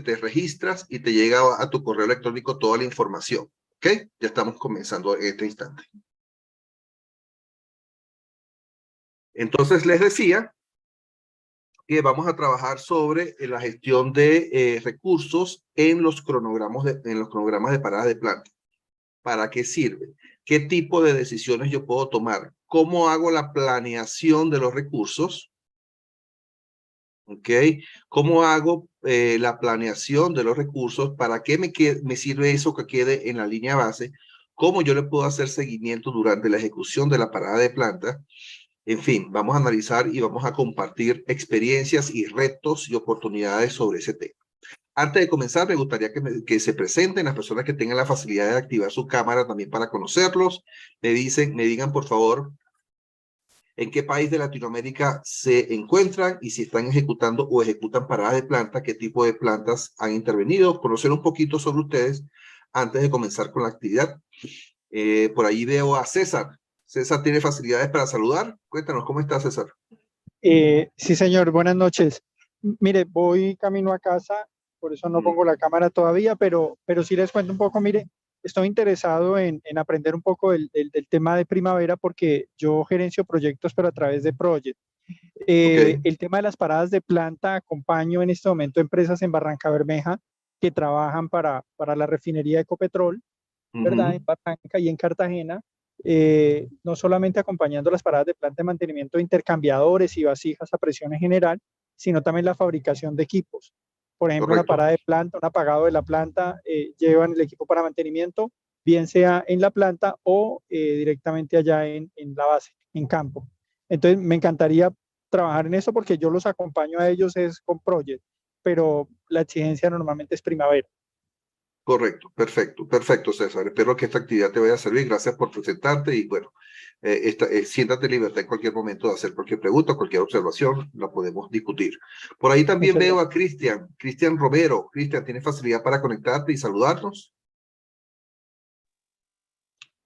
te registras y te llega a tu correo electrónico toda la información. ¿Ok? Ya estamos comenzando en este instante. Entonces les decía que vamos a trabajar sobre la gestión de recursos en los cronogramas de parada de planta. ¿Para qué sirve? ¿Qué tipo de decisiones yo puedo tomar? ¿Cómo hago la planeación de los recursos? ¿Ok? ¿Cómo hago la planeación de los recursos? ¿Para qué me sirve eso que quede en la línea base? ¿Cómo yo le puedo hacer seguimiento durante la ejecución de la parada de planta? En fin, vamos a analizar y vamos a compartir experiencias y retos y oportunidades sobre ese tema. Antes de comenzar, me gustaría que se presenten las personas que tengan la facilidad de activar su cámara también para conocerlos. Me digan por favor en qué país de Latinoamérica se encuentran y si están ejecutando o ejecutan paradas de planta, qué tipo de plantas han intervenido, conocer un poquito sobre ustedes antes de comenzar con la actividad. Por ahí veo a César. César tiene facilidades para saludar. Cuéntanos, ¿cómo está César? Sí, señor, buenas noches. Mire, voy camino a casa, por eso no pongo la cámara todavía, pero sí les cuento un poco. Mire, estoy interesado en aprender un poco del tema de primavera porque yo gerencio proyectos, pero a través de Project. Okay. El tema de las paradas de planta, acompaño en este momento empresas en Barranca Bermeja que trabajan para la refinería de Ecopetrol, ¿verdad? En Barranca y en Cartagena, no solamente acompañando las paradas de planta de mantenimiento de intercambiadores y vasijas a presión en general, sino también la fabricación de equipos. Por ejemplo, Correcto. una parada de planta, un apagado de la planta, llevan el equipo para mantenimiento, bien sea en la planta o directamente allá en la base, en campo. Entonces, me encantaría trabajar en eso porque yo los acompaño a ellos es con Project, pero la exigencia normalmente es primavera. Correcto, perfecto, César. Espero que esta actividad te vaya a servir. Gracias por presentarte y bueno, siéntate en libertad en cualquier momento de hacer cualquier pregunta, cualquier observación, la podemos discutir. Por ahí también Muchas veo gracias. a Cristian Romero. Cristian, ¿tienes facilidad para conectarte y saludarnos?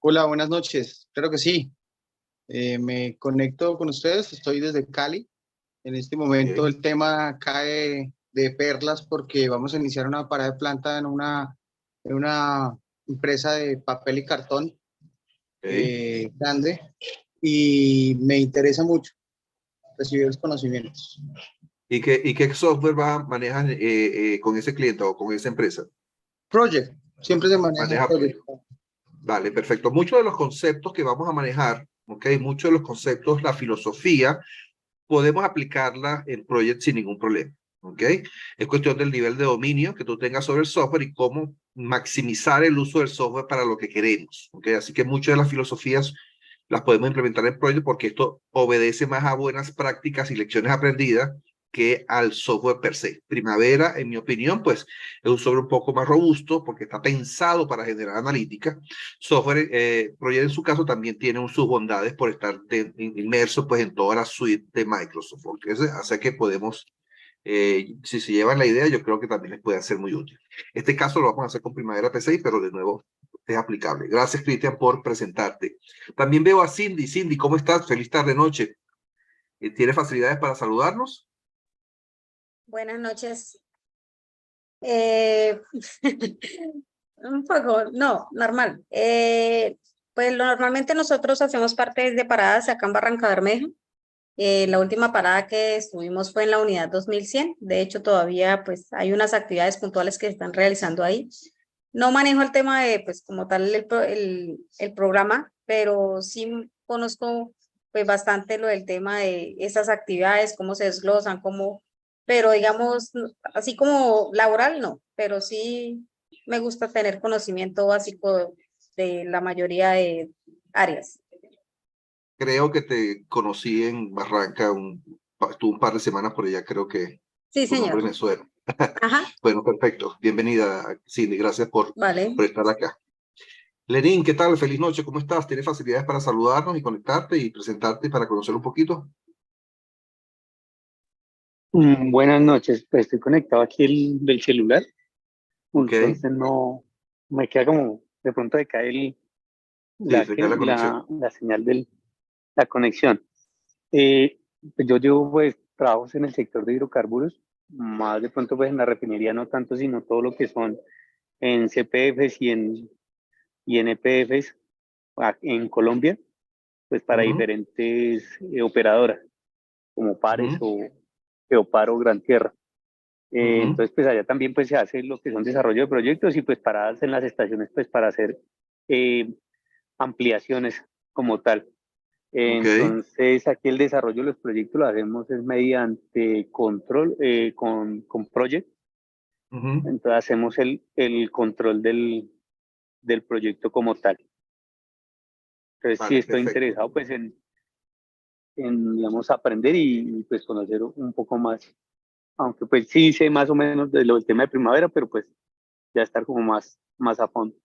Hola, buenas noches. Claro que sí. Me conecto con ustedes. Estoy desde Cali. En este momento Okay. el tema cae de perlas porque vamos a iniciar una parada de planta en una empresa de papel y cartón Okay. grande y me interesa mucho recibir los conocimientos. ¿Y qué software manejas con ese cliente o con esa empresa? Project. Siempre se maneja Maneja. Project. Vale, perfecto. Muchos de los conceptos que vamos a manejar, muchos de los conceptos, la filosofía, podemos aplicarla en Project sin ningún problema. Es cuestión del nivel de dominio que tú tengas sobre el software y cómo maximizar el uso del software para lo que queremos. Así que muchas de las filosofías las podemos implementar en Project porque esto obedece más a buenas prácticas y lecciones aprendidas que al software per se. Primavera, en mi opinión, pues es un software un poco más robusto porque está pensado para generar analítica. Software, Project en su caso también tiene sus bondades por estar inmerso pues en toda la suite de Microsoft. Así que podemos, si se llevan la idea, yo creo que también les puede ser muy útil. Este caso lo vamos a hacer con Primavera P6, pero de nuevo es aplicable. Gracias, Cristian, por presentarte. También veo a Cindy. Cindy, ¿cómo estás? Feliz tarde, noche. ¿Tienes facilidades para saludarnos? Buenas noches. Un poco, no, normal. Pues normalmente nosotros hacemos parte de paradas acá en Barranca Bermeja. La última parada que estuvimos fue en la unidad 2100. De hecho, todavía pues hay unas actividades puntuales que se están realizando ahí. No manejo el tema de, pues como tal, el programa, pero sí conozco pues bastante lo del tema de esas actividades, cómo se desglosan, cómo, pero digamos, así como laboral, no, pero sí me gusta tener conocimiento básico de la mayoría de áreas. Creo que te conocí en Barranca, estuve un par de semanas por allá, creo que Sí, tu nombre señor. me suena. Ajá, Bueno, perfecto. Bienvenida, Cindy. Gracias por vale. estar acá. Lenín, ¿qué tal? Feliz noche, ¿cómo estás? ¿Tienes facilidades para saludarnos y conectarte y presentarte para conocer un poquito? Buenas noches, pues estoy conectado aquí del celular, Ok, entonces no me queda como de pronto decae sí, se cae la conexión. la señal de la conexión. Pues yo llevo pues trabajos en el sector de hidrocarburos más de pronto pues en la refinería no tanto, sino todo lo que son en CPFs y en EPFs en Colombia, pues para Ujú, diferentes operadoras, como Pares ujú, o Geopar o Gran Tierra. ujú. Entonces, pues allá también pues se hace lo que son desarrollo de proyectos y pues paradas en las estaciones pues para hacer eh, ampliaciones como tal. Ok. Entonces, aquí el desarrollo de los proyectos lo hacemos es mediante control, con Project. Ujú. Entonces, hacemos el control del proyecto como tal. Entonces, sí Vale, estoy perfecto. interesado pues digamos, aprender y, pues conocer un poco más. Aunque pues sí sé más o menos de lo del tema de primavera, pero pues ya estar como más a fondo.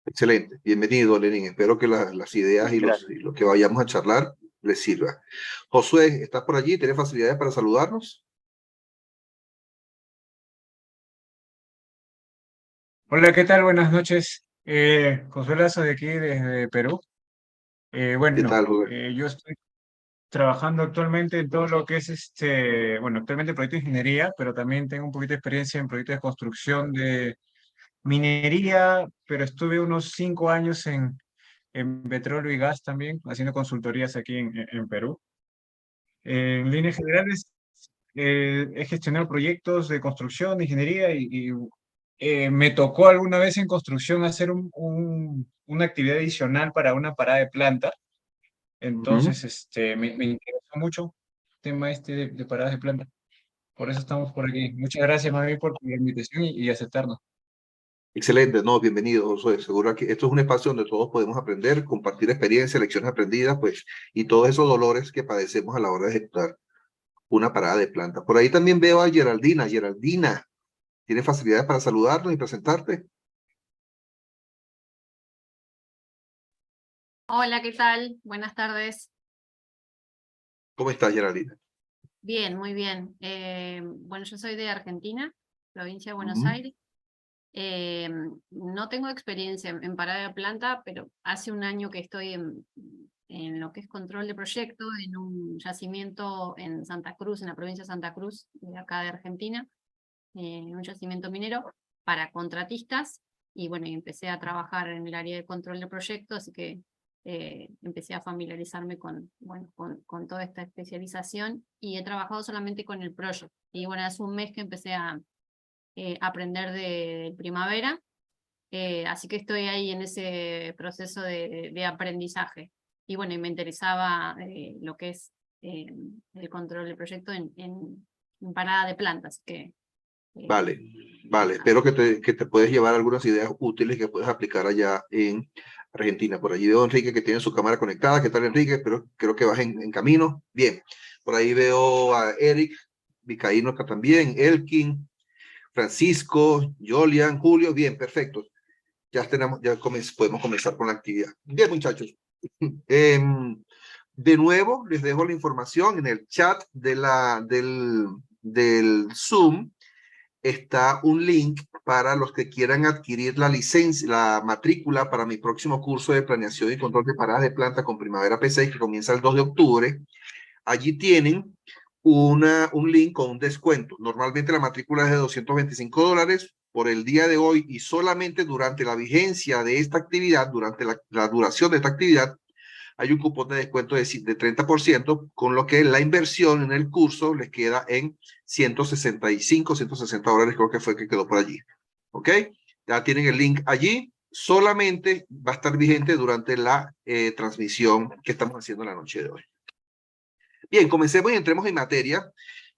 Excelente. Bienvenido, Lenín. Espero que las ideas Gracias. y lo que vayamos a charlar les sirva. Josué, ¿estás por allí? ¿Tienes facilidades para saludarnos? Hola, ¿qué tal? Buenas noches. Josué Lazo de aquí, desde Perú. ¿Qué tal, Bueno, Josué? yo estoy trabajando actualmente en todo lo que es bueno, actualmente proyecto de ingeniería, pero también tengo un poquito de experiencia en proyectos de construcción de minería, pero estuve unos 5 años en petróleo y gas también, haciendo consultorías aquí en Perú. En líneas generales, he gestionado proyectos de construcción, de ingeniería y me tocó alguna vez en construcción hacer una actividad adicional para una parada de planta. Ujú. Entonces, me interesó mucho el tema de paradas de planta. Por eso estamos por aquí. Muchas gracias, Mavi, por la invitación y aceptarnos. Excelente, no, bienvenido, Josué. Seguro que esto es un espacio donde todos podemos aprender, compartir experiencias, lecciones aprendidas, pues, y todos esos dolores que padecemos a la hora de ejecutar una parada de planta. Por ahí también veo a Geraldina. Geraldina, ¿tienes facilidades para saludarnos y presentarte? Hola, ¿qué tal? Buenas tardes. ¿Cómo estás, Geraldina? Bien, muy bien. Bueno, yo soy de Argentina, provincia de Buenos Ujú, Aires. Eh, no tengo experiencia en parada de planta, pero hace un año que estoy en lo que es control de proyecto, en un yacimiento en Santa Cruz, en la provincia de Santa Cruz, de acá de Argentina, en un yacimiento minero para contratistas. Y bueno, y empecé a trabajar en el área de control de proyecto, así que empecé a familiarizarme bueno, con toda esta especialización y he trabajado solamente con el proyecto. Y bueno, hace un mes que empecé a aprender de primavera, así que estoy ahí en ese proceso de aprendizaje. Y bueno, y me interesaba lo que es el control del proyecto en parada de plantas, que vale, vale. Espero que te puedes llevar algunas ideas útiles que puedes aplicar allá en Argentina. Por allí veo a Enrique que tiene su cámara conectada. ¿Qué tal, Enrique? Espero, creo que vas en camino. Bien. Por ahí veo a Eric, Vicaíno acá también, Elkin, Francisco, Jolian, Julio. Bien, perfecto. Podemos comenzar con la actividad. Bien, muchachos. De nuevo, les dejo la información en el chat del Zoom. Está un link para los que quieran adquirir la licencia, la matrícula para mi próximo curso de planeación y control de paradas de planta con Primavera P6 que comienza el 2 de octubre. Allí tienen un link con un descuento. Normalmente la matrícula es de $225 por el día de hoy y solamente durante la vigencia de esta actividad, durante la duración de esta actividad, hay un cupón de descuento de 30%, con lo que la inversión en el curso les queda en $160 creo que fue que quedó por allí. ¿Ok? Ya tienen el link allí. Solamente va a estar vigente durante la transmisión que estamos haciendo la noche de hoy. Bien, comencemos y entremos en materia.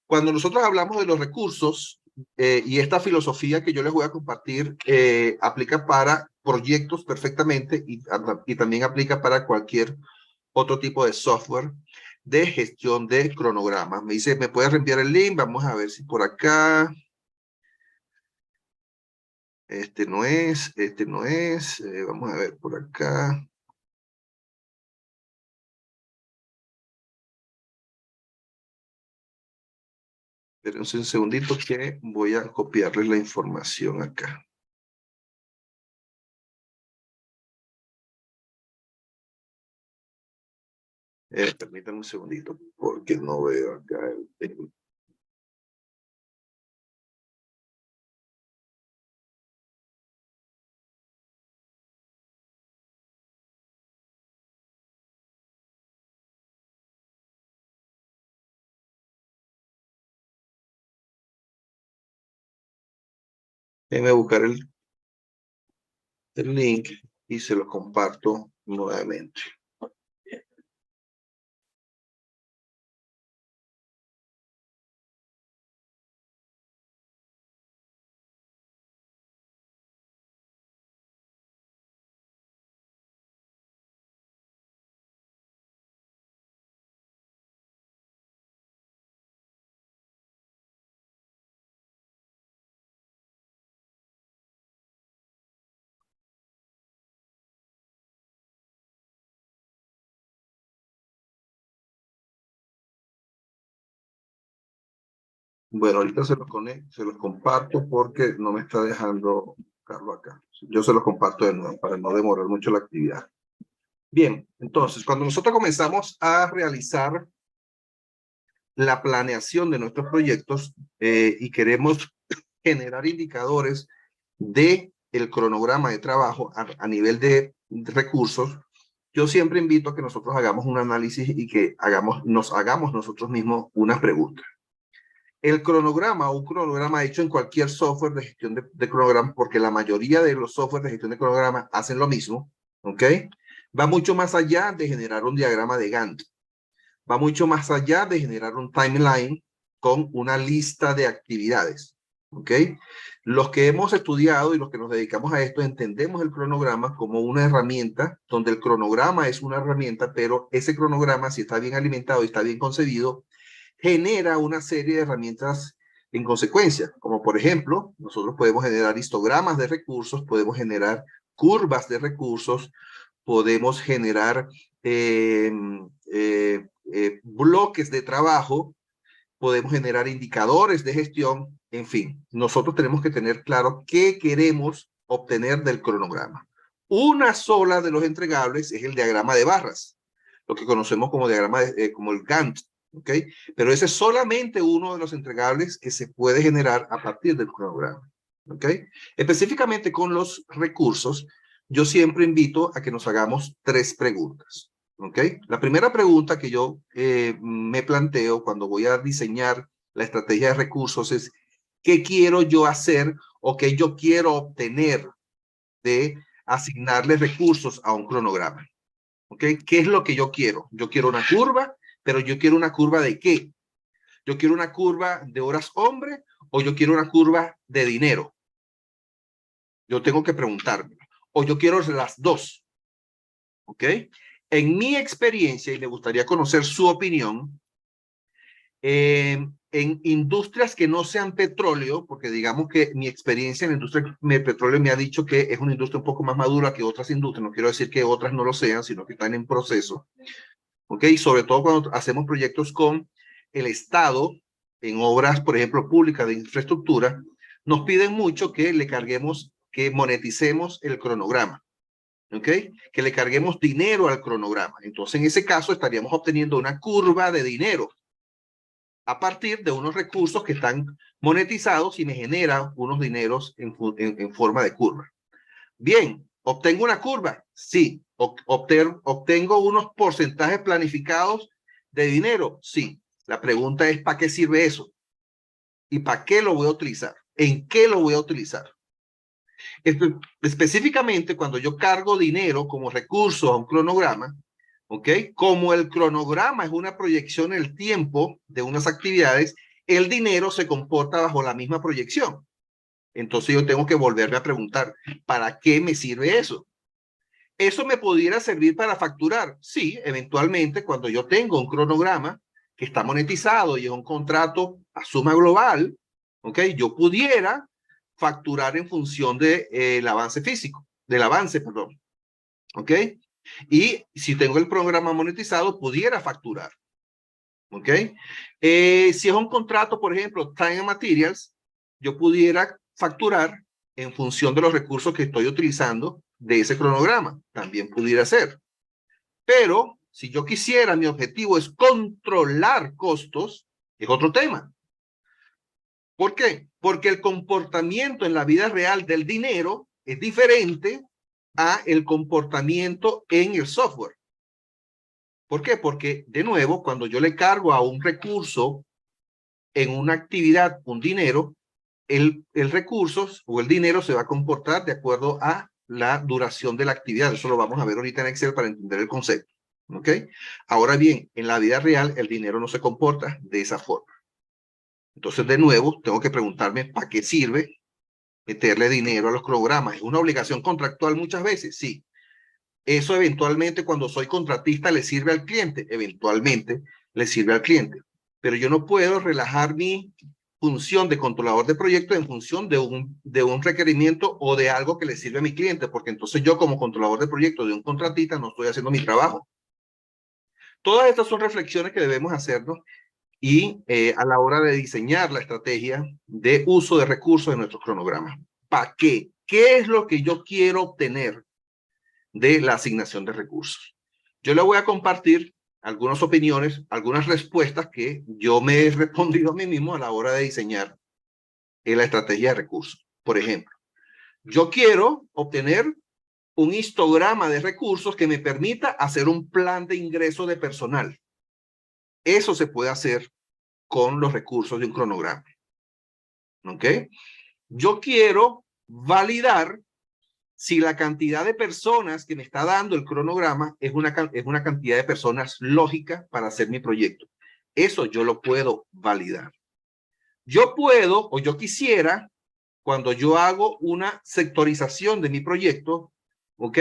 Cuando nosotros hablamos de los recursos y esta filosofía que yo les voy a compartir aplica para proyectos perfectamente y también aplica para cualquier otro tipo de software de gestión de cronogramas. Me dice, ¿me puedes reenviar el link? Vamos a ver si por acá. Este no es. Vamos a ver por acá. Espérense un segundito que voy a copiarles la información acá. Permítanme un segundito porque no veo acá Déjenme buscar el link y se lo comparto nuevamente. Bueno, ahorita se los comparto porque no me está dejando Carlos acá. Yo se los comparto de nuevo para no demorar mucho la actividad. Bien, entonces, cuando nosotros comenzamos a realizar la planeación de nuestros proyectos y queremos generar indicadores de el cronograma de trabajo a nivel de recursos, yo siempre invito a que nosotros hagamos un análisis y que nos hagamos nosotros mismos unas preguntas. El cronograma o un cronograma hecho en cualquier software de gestión de cronograma, porque la mayoría de los softwares de gestión de cronograma hacen lo mismo, ¿ok? Va mucho más allá de generar un diagrama de Gantt. Va mucho más allá de generar un timeline con una lista de actividades, ¿ok? Los que hemos estudiado y los que nos dedicamos a esto entendemos el cronograma como una herramienta, donde el cronograma es una herramienta, pero ese cronograma, si está bien alimentado y está bien concebido, genera una serie de herramientas en consecuencia, como por ejemplo, nosotros podemos generar histogramas de recursos, podemos generar curvas de recursos, podemos generar bloques de trabajo, podemos generar indicadores de gestión, en fin, nosotros tenemos que tener claro qué queremos obtener del cronograma. Una sola de los entregables es el diagrama de barras, lo que conocemos como diagrama como el Gantt, ¿ok? Pero ese es solamente uno de los entregables que se puede generar a partir del cronograma, ¿ok? Específicamente con los recursos, yo siempre invito a que nos hagamos 3 preguntas, ¿ok? La primera pregunta que yo me planteo cuando voy a diseñar la estrategia de recursos es, ¿qué quiero yo hacer o qué yo quiero obtener de asignarle recursos a un cronograma? ¿Ok? ¿Qué es lo que yo quiero? Yo quiero una curva, pero yo quiero una curva ¿de qué? ¿Yo quiero una curva de horas hombre o yo quiero una curva de dinero? Yo tengo que preguntarme. O yo quiero las dos. ¿Ok? En mi experiencia, y me gustaría conocer su opinión, en industrias que no sean petróleo, porque digamos que mi experiencia en la industria de petróleo me ha dicho que es una industria un poco más madura que otras industrias, no quiero decir que otras no lo sean, sino que están en proceso, ¿ok? Sobre todo cuando hacemos proyectos con el Estado, en obras, por ejemplo, públicas de infraestructura, nos piden mucho que le carguemos, que moneticemos el cronograma, ¿ok? Que le carguemos dinero al cronograma. Entonces, en ese caso, estaríamos obteniendo una curva de dinero a partir de unos recursos que están monetizados y me generan unos dineros en forma de curva. Bien, ¿obtengo una curva? Sí. ¿Obtengo unos porcentajes planificados de dinero? Sí. La pregunta es, ¿para qué sirve eso? ¿Y para qué lo voy a utilizar? ¿En qué lo voy a utilizar? Específicamente, cuando yo cargo dinero como recurso a un cronograma, ¿ok? Como el cronograma es una proyección en el tiempo de unas actividades, el dinero se comporta bajo la misma proyección. Entonces yo tengo que volverme a preguntar, ¿para qué me sirve eso? ¿Eso me pudiera servir para facturar? Sí, eventualmente cuando yo tengo un cronograma que está monetizado y es un contrato a suma global, ¿ok? Yo pudiera facturar en función de, del avance, perdón, ¿ok? Y si tengo el programa monetizado, pudiera facturar, ¿ok? Si es un contrato, por ejemplo, Time and Materials, yo pudiera facturar en función de los recursos que estoy utilizando de ese cronograma. También pudiera ser. Pero si yo quisiera, mi objetivo es controlar costos, es otro tema. ¿Por qué? Porque el comportamiento en la vida real del dinero es diferente a el comportamiento en el software. ¿Por qué? Porque, de nuevo, cuando yo le cargo a un recurso en una actividad un dinero, el recurso o el dinero se va a comportar de acuerdo a la duración de la actividad. Eso lo vamos a ver ahorita en Excel para entender el concepto. ¿Ok? Ahora bien, en la vida real el dinero no se comporta de esa forma. Entonces, de nuevo, tengo que preguntarme ¿para qué sirve meterle dinero a los cronogramas? ¿Es una obligación contractual muchas veces? Sí. Eso eventualmente cuando soy contratista le sirve al cliente. Eventualmente le sirve al cliente. Pero yo no puedo relajar mi función de controlador de proyectos en función de un requerimiento o de algo que le sirve a mi cliente, porque entonces yo como controlador de proyectos de un contratista no estoy haciendo mi trabajo. Todas estas son reflexiones que debemos hacernos y a la hora de diseñar la estrategia de uso de recursos de nuestros cronogramas. ¿Para qué? ¿Qué es lo que yo quiero obtener de la asignación de recursos? Yo le voy a compartir algunas opiniones, algunas respuestas que yo me he respondido a mí mismo a la hora de diseñar la estrategia de recursos. Por ejemplo, yo quiero obtener un histograma de recursos que me permita hacer un plan de ingreso de personal. Eso se puede hacer con los recursos de un cronograma. ¿Ok? Yo quiero validar si la cantidad de personas que me está dando el cronograma es una cantidad de personas lógica para hacer mi proyecto. Eso yo lo puedo validar. Yo puedo, o yo quisiera, cuando yo hago una sectorización de mi proyecto, ¿ok?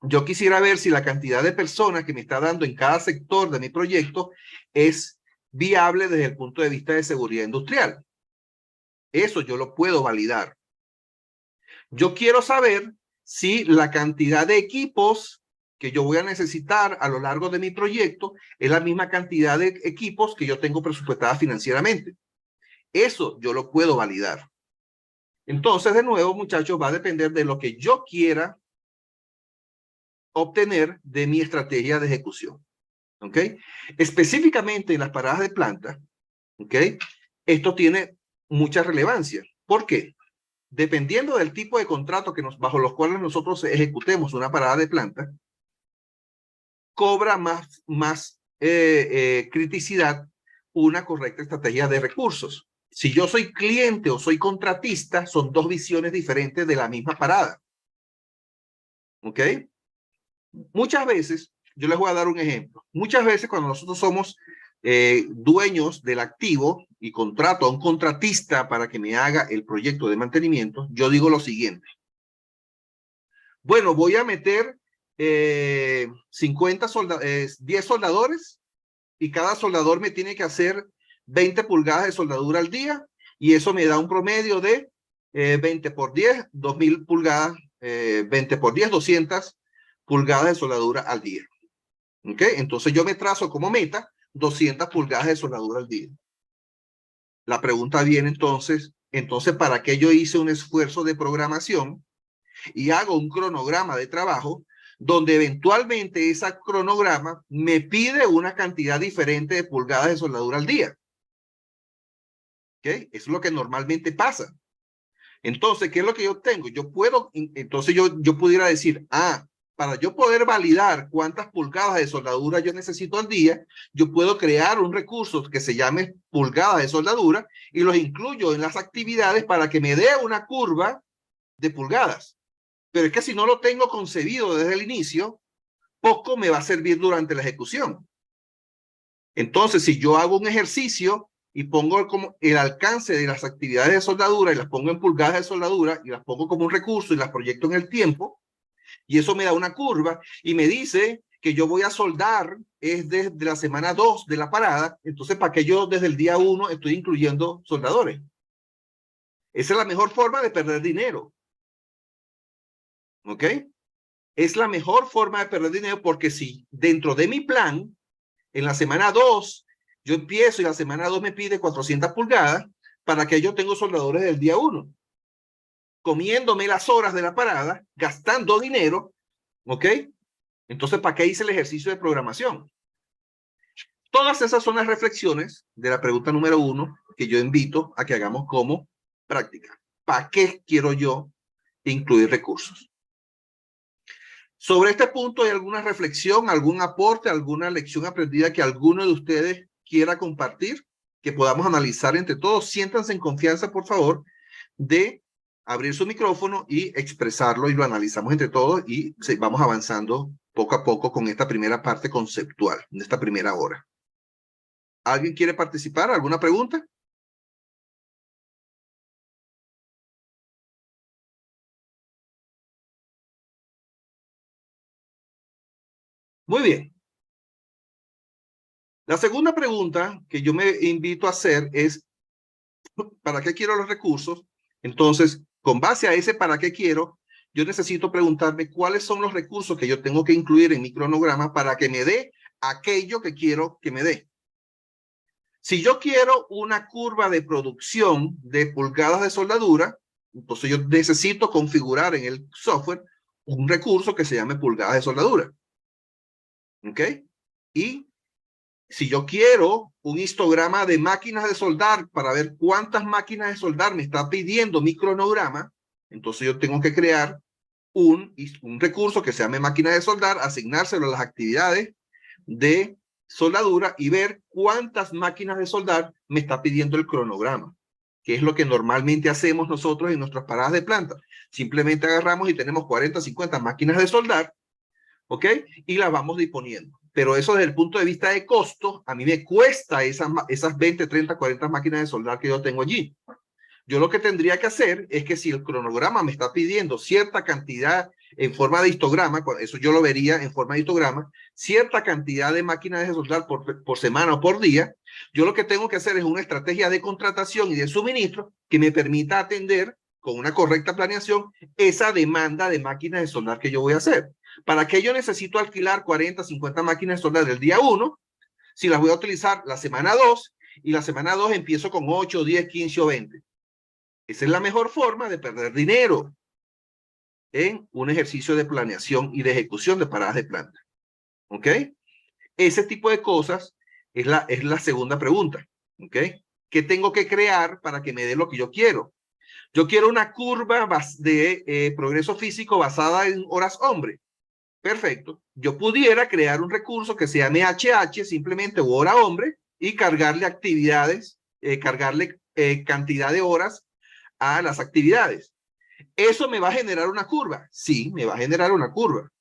Yo quisiera ver si la cantidad de personas que me está dando en cada sector de mi proyecto es viable desde el punto de vista de seguridad industrial. Eso yo lo puedo validar. Yo quiero saber si la cantidad de equipos que yo voy a necesitar a lo largo de mi proyecto es la misma cantidad de equipos que yo tengo presupuestada financieramente. Eso yo lo puedo validar. Entonces, de nuevo, muchachos, va a depender de lo que yo quiera obtener de mi estrategia de ejecución. ¿Ok? Específicamente en las paradas de planta, ¿ok? Esto tiene mucha relevancia. ¿Por qué? Dependiendo del tipo de contrato bajo los cuales nosotros ejecutemos una parada de planta, cobra más criticidad una correcta estrategia de recursos. Si yo soy cliente o soy contratista, son dos visiones diferentes de la misma parada. ¿Ok? Muchas veces, yo les voy a dar un ejemplo. Muchas veces cuando nosotros somos dueños del activo y contrato a un contratista para que me haga el proyecto de mantenimiento, yo digo lo siguiente. Bueno, voy a meter 10 soldadores y cada soldador me tiene que hacer 20 pulgadas de soldadura al día y eso me da un promedio de 20 por 10, 2000 pulgadas, 20 por 10, 200 pulgadas de soldadura al día. ¿Ok? Entonces yo me trazo como meta 200 pulgadas de soldadura al día. La pregunta viene entonces, ¿para qué yo hice un esfuerzo de programación y hago un cronograma de trabajo donde eventualmente ese cronograma me pide una cantidad diferente de pulgadas de soldadura al día? ¿Ok? Eso es lo que normalmente pasa. Entonces, ¿qué es lo que yo tengo? Entonces yo pudiera decir, para yo poder validar cuántas pulgadas de soldadura yo necesito al día, yo puedo crear un recurso que se llame pulgadas de soldadura y los incluyo en las actividades para que me dé una curva de pulgadas. Pero es que si no lo tengo concebido desde el inicio, poco me va a servir durante la ejecución. Entonces, si yo hago un ejercicio y pongo como el alcance de las actividades de soldadura y las pongo en pulgadas de soldadura y las pongo como un recurso y las proyecto en el tiempo, y eso me da una curva y me dice que yo voy a soldar es desde la semana 2 de la parada, entonces ¿para qué yo desde el día 1 estoy incluyendo soldadores? Esa es la mejor forma de perder dinero. ¿Ok? Es la mejor forma de perder dinero porque si dentro de mi plan, en la semana 2, yo empiezo y la semana 2 me pide 400 pulgadas, ¿para que yo tengo soldadores del día 1? Comiéndome las horas de la parada, gastando dinero, ¿ok? Entonces, ¿para qué hice el ejercicio de programación? Todas esas son las reflexiones de la pregunta número 1 que yo invito a que hagamos como práctica. ¿Para qué quiero yo incluir recursos? Sobre este punto, ¿hay alguna reflexión, algún aporte, alguna lección aprendida que alguno de ustedes quiera compartir que podamos analizar entre todos. Siéntanse en confianza, por favor, de abrir su micrófono y expresarlo y lo analizamos entre todos y vamos avanzando poco a poco con esta primera parte conceptual, en esta primera hora. ¿Alguien quiere participar? ¿Alguna pregunta? Muy bien. La segunda pregunta que yo me invito a hacer es, ¿para qué quiero los recursos? Entonces, con base a ese para qué quiero, yo necesito preguntarme cuáles son los recursos que yo tengo que incluir en mi cronograma para que me dé aquello que quiero que me dé. Si yo quiero una curva de producción de pulgadas de soldadura, entonces yo necesito configurar en el software un recurso que se llame pulgadas de soldadura. ¿Ok? Y si yo quiero un histograma de máquinas de soldar para ver cuántas máquinas de soldar me está pidiendo mi cronograma, entonces yo tengo que crear un recurso que se llame máquina de soldar, asignárselo a las actividades de soldadura y ver cuántas máquinas de soldar me está pidiendo el cronograma, que es lo que normalmente hacemos nosotros en nuestras paradas de planta. Simplemente agarramos y tenemos 40, 50 máquinas de soldar, ¿ok? Y las vamos disponiendo. Pero eso desde el punto de vista de costo, a mí me cuesta esas 20, 30, 40 máquinas de soldar que yo tengo allí. Yo lo que tendría que hacer es que si el cronograma me está pidiendo cierta cantidad en forma de histograma, eso yo lo vería en forma de histograma, cierta cantidad de máquinas de soldar por semana o por día, yo lo que tengo que hacer es una estrategia de contratación y de suministro que me permita atender con una correcta planeación esa demanda de máquinas de soldar que yo voy a hacer. ¿Para qué yo necesito alquilar 40, 50 máquinas de soldar del día 1? Si las voy a utilizar la semana 2 y la semana 2 empiezo con 8, 10, 15 o 20. Esa es la mejor forma de perder dinero en un ejercicio de planeación y de ejecución de paradas de planta. ¿Ok? Ese tipo de cosas es la segunda pregunta. ¿Ok? ¿Qué tengo que crear para que me dé lo que yo quiero? Yo quiero una curva de progreso físico basada en horas hombre. Perfecto. Yo pudiera crear un recurso que se llame HH, simplemente o hora hombre, y cargarle actividades, cargarle cantidad de horas a las actividades. ¿Eso me va a generar una curva? Sí, me va a generar una curva.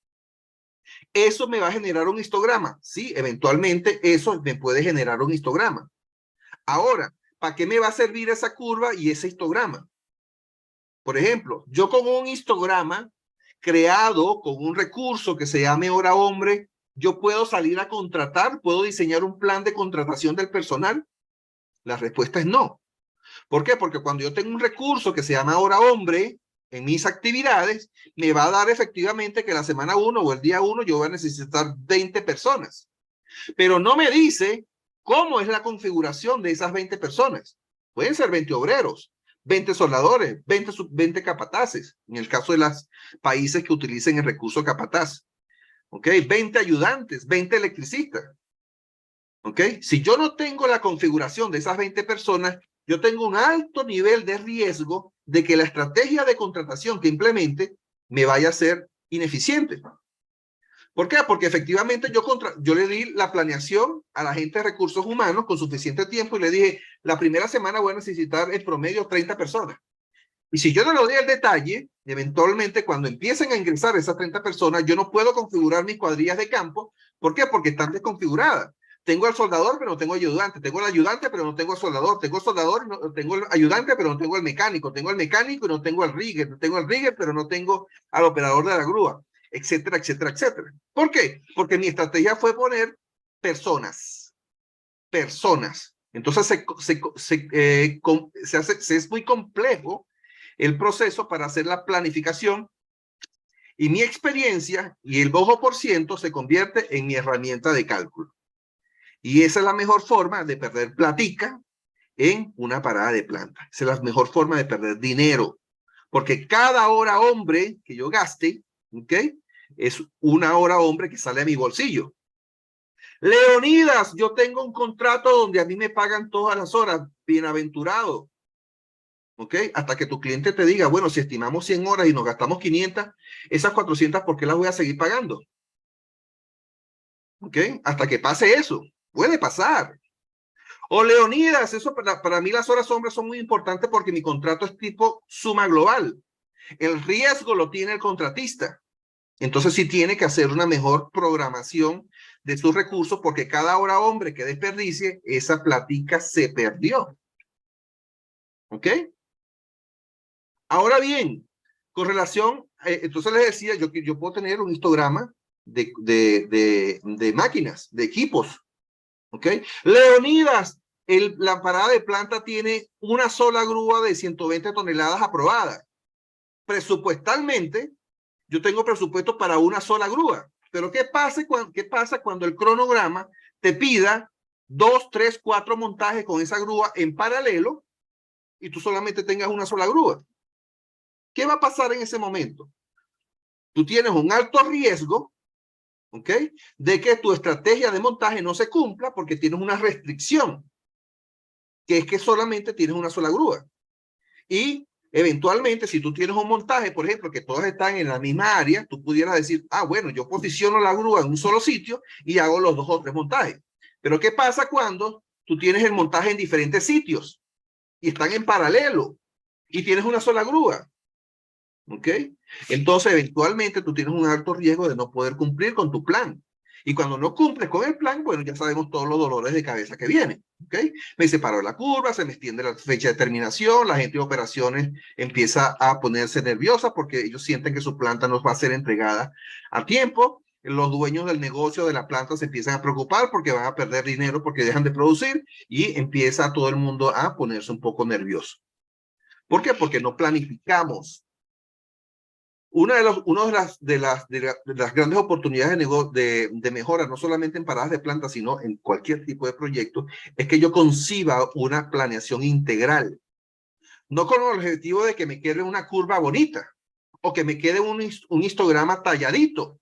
¿Eso me va a generar un histograma? Sí, eventualmente eso me puede generar un histograma. Ahora, ¿para qué me va a servir esa curva y ese histograma? Por ejemplo, yo con un histograma creado con un recurso que se llame hora hombre, yo puedo salir a contratar, puedo diseñar un plan de contratación del personal. La respuesta es no. ¿Por qué? Porque cuando yo tengo un recurso que se llama hora hombre en mis actividades, me va a dar efectivamente que la semana 1 o el día 1 yo voy a necesitar 20 personas. Pero no me dice cómo es la configuración de esas 20 personas. Pueden ser 20 obreros, 20 soldadores, 20 capataces, en el caso de los países que utilicen el recurso capataz. ¿Ok? 20 ayudantes, 20 electricistas. ¿Ok? Si yo no tengo la configuración de esas 20 personas, yo tengo un alto nivel de riesgo de que la estrategia de contratación que implemente me vaya a ser ineficiente. ¿Por qué? Porque efectivamente yo le di la planeación a la gente de recursos humanos con suficiente tiempo y le dije, la primera semana voy a necesitar en promedio 30 personas. Y si yo no le doy el detalle, eventualmente cuando empiecen a ingresar esas 30 personas, yo no puedo configurar mis cuadrillas de campo. ¿Por qué? Porque están desconfiguradas. Tengo al soldador, pero no tengo ayudante. Tengo al ayudante, pero no tengo al soldador. Tengo al soldador, no, tengo al ayudante, pero no tengo al mecánico. Tengo al mecánico y no tengo al rigger. Tengo al rigger, pero no tengo al operador de la grúa, etcétera, etcétera, etcétera. ¿Por qué? Porque mi estrategia fue poner personas. Entonces es muy complejo el proceso para hacer la planificación y mi experiencia y el 2% se convierte en mi herramienta de cálculo. Y esa es la mejor forma de perder platica en una parada de planta. Esa es la mejor forma de perder dinero. Porque cada hora hombre que yo gaste, ¿ok? Es una hora hombre que sale a mi bolsillo. Leonidas, yo tengo un contrato donde a mí me pagan todas las horas. Bienaventurado. ¿Ok? Hasta que tu cliente te diga, bueno, si estimamos 100 horas y nos gastamos 500, esas 400, ¿por qué las voy a seguir pagando? ¿Ok? Hasta que pase eso. Puede pasar. O Leonidas, eso para mí las horas sombra son muy importantes porque mi contrato es tipo suma global. El riesgo lo tiene el contratista. Entonces sí tiene que hacer una mejor programación de sus recursos porque cada hora hombre que desperdicie, esa platica se perdió. ¿Ok? Ahora bien, con relación, entonces les decía, yo puedo tener un histograma de máquinas, de equipos. ¿Ok? Leonidas, la parada de planta tiene una sola grúa de 120 toneladas aprobada. Presupuestalmente, yo tengo presupuesto para una sola grúa. Pero ¿qué pasa cuando el cronograma te pida 2, 3, 4 montajes con esa grúa en paralelo y tú solamente tengas una sola grúa? ¿Qué va a pasar en ese momento? Tú tienes un alto riesgo, ¿ok?, de que tu estrategia de montaje no se cumpla porque tienes una restricción, que es que solamente tienes una sola grúa. Y eventualmente, si tú tienes un montaje, por ejemplo, que todas están en la misma área, tú pudieras decir, ah, bueno, yo posiciono la grúa en un solo sitio y hago los 2 o 3 montajes. Pero ¿qué pasa cuando tú tienes el montaje en diferentes sitios y están en paralelo y tienes una sola grúa? ¿Ok? Entonces, eventualmente tú tienes un alto riesgo de no poder cumplir con tu plan. Y cuando no cumples con el plan, bueno, ya sabemos todos los dolores de cabeza que vienen. ¿Ok? Me separó la curva, se me extiende la fecha de terminación, la gente de operaciones empieza a ponerse nerviosa porque ellos sienten que su planta no va a ser entregada a tiempo. Los dueños del negocio de la planta se empiezan a preocupar porque van a perder dinero porque dejan de producir y empieza todo el mundo a ponerse un poco nervioso. ¿Por qué? Porque no planificamos. Una de las grandes oportunidades de mejora, no solamente en paradas de planta, sino en cualquier tipo de proyecto, es que yo conciba una planeación integral. No con el objetivo de que me quede una curva bonita o que me quede un histograma talladito,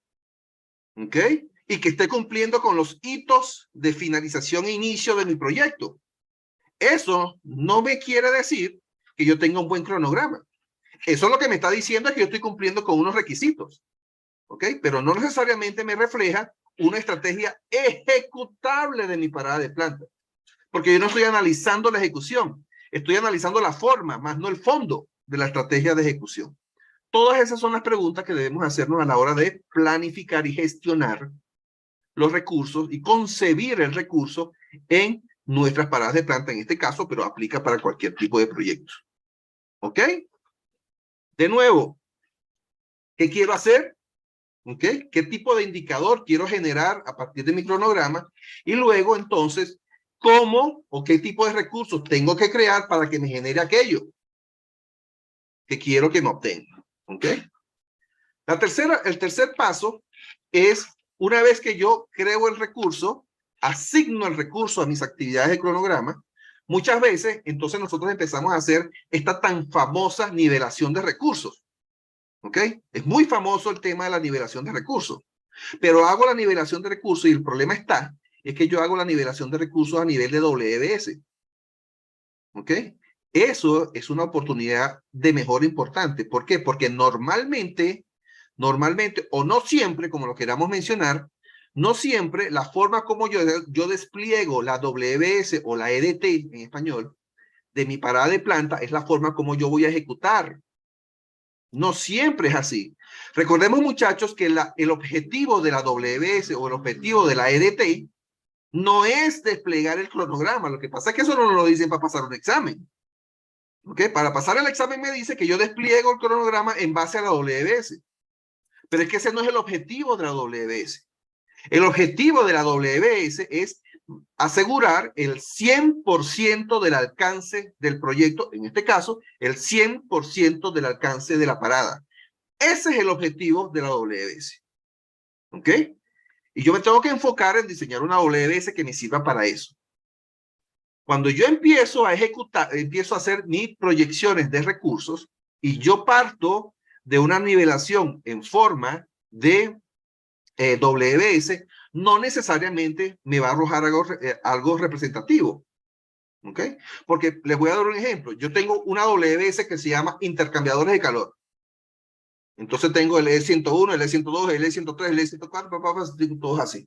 ¿ok? Y que esté cumpliendo con los hitos de finalización e inicio de mi proyecto. Eso no me quiere decir que yo tenga un buen cronograma. Eso lo que me está diciendo es que yo estoy cumpliendo con unos requisitos, ¿ok? Pero no necesariamente me refleja una estrategia ejecutable de mi parada de planta, porque yo no estoy analizando la ejecución, estoy analizando la forma, más no el fondo de la estrategia de ejecución. Todas esas son las preguntas que debemos hacernos a la hora de planificar y gestionar los recursos y concebir el recurso en nuestras paradas de planta, en este caso, pero aplica para cualquier tipo de proyecto. ¿Ok? De nuevo, ¿qué quiero hacer? ¿Okay? ¿Qué tipo de indicador quiero generar a partir de mi cronograma? Y luego, entonces, ¿cómo o qué tipo de recursos tengo que crear para que me genere aquello que quiero que me obtenga? ¿Ok? El tercer paso es, una vez que yo creo el recurso, asigno el recurso a mis actividades de cronograma, muchas veces, entonces nosotros empezamos a hacer esta tan famosa nivelación de recursos. ¿Ok? Es muy famoso el tema de la nivelación de recursos, pero hago la nivelación de recursos y el problema es que yo hago la nivelación de recursos a nivel de WBS. ¿Ok? Eso es una oportunidad de mejora importante. ¿Por qué? Porque normalmente, o no siempre, como lo queramos mencionar, no siempre la forma como yo despliego la WBS o la EDT en español de mi parada de planta es la forma como yo voy a ejecutar. No siempre es así. Recordemos, muchachos, que el objetivo de la WBS o el objetivo de la EDT no es desplegar el cronograma. Lo que pasa es que eso no lo dicen para pasar un examen. ¿Ok? Para pasar el examen me dice que yo despliego el cronograma en base a la WBS. Pero es que ese no es el objetivo de la WBS. El objetivo de la WBS es asegurar el 100% del alcance del proyecto, en este caso, el 100% del alcance de la parada. Ese es el objetivo de la WBS. ¿Ok? Y yo me tengo que enfocar en diseñar una WBS que me sirva para eso. Cuando yo empiezo a ejecutar, empiezo a hacer mis proyecciones de recursos y yo parto de una nivelación en forma de WBS, no necesariamente me va a arrojar algo representativo. ¿Ok? Porque les voy a dar un ejemplo. Yo tengo una WBS que se llama intercambiadores de calor. Entonces tengo el E101, el E102, el E103, el E104, todos así.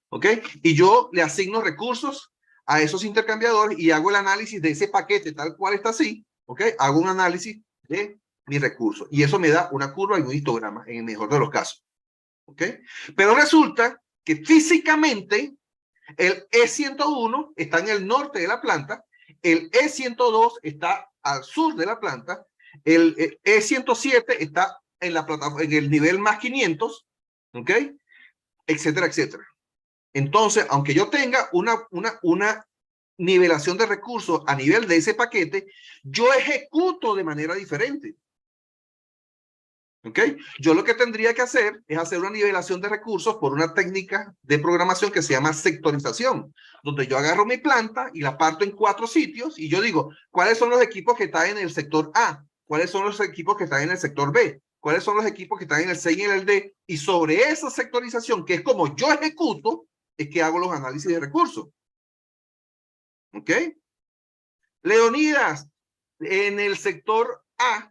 ¿Ok? Y yo le asigno recursos a esos intercambiadores y hago el análisis de ese paquete tal cual está así, ¿ok? Hago un análisis de mis recursos y eso me da una curva y un histograma en el mejor de los casos, ¿ok? Pero resulta que físicamente el E101 está en el norte de la planta, el E102 está al sur de la planta, el E107 está en la plataforma, en el nivel más 500, ¿ok? Etcétera, etcétera. Entonces, aunque yo tenga una nivelación de recursos a nivel de ese paquete, yo ejecuto de manera diferente. ¿Ok? Yo lo que tendría que hacer es hacer una nivelación de recursos por una técnica de programación que se llama sectorización, donde yo agarro mi planta y la parto en 4 sitios y yo digo, ¿cuáles son los equipos que están en el sector A? ¿Cuáles son los equipos que están en el sector B? ¿Cuáles son los equipos que están en el C y en el D? Y sobre esa sectorización, que es como yo ejecuto, es que hago los análisis de recursos. ¿Ok? Leonidas, en el sector A,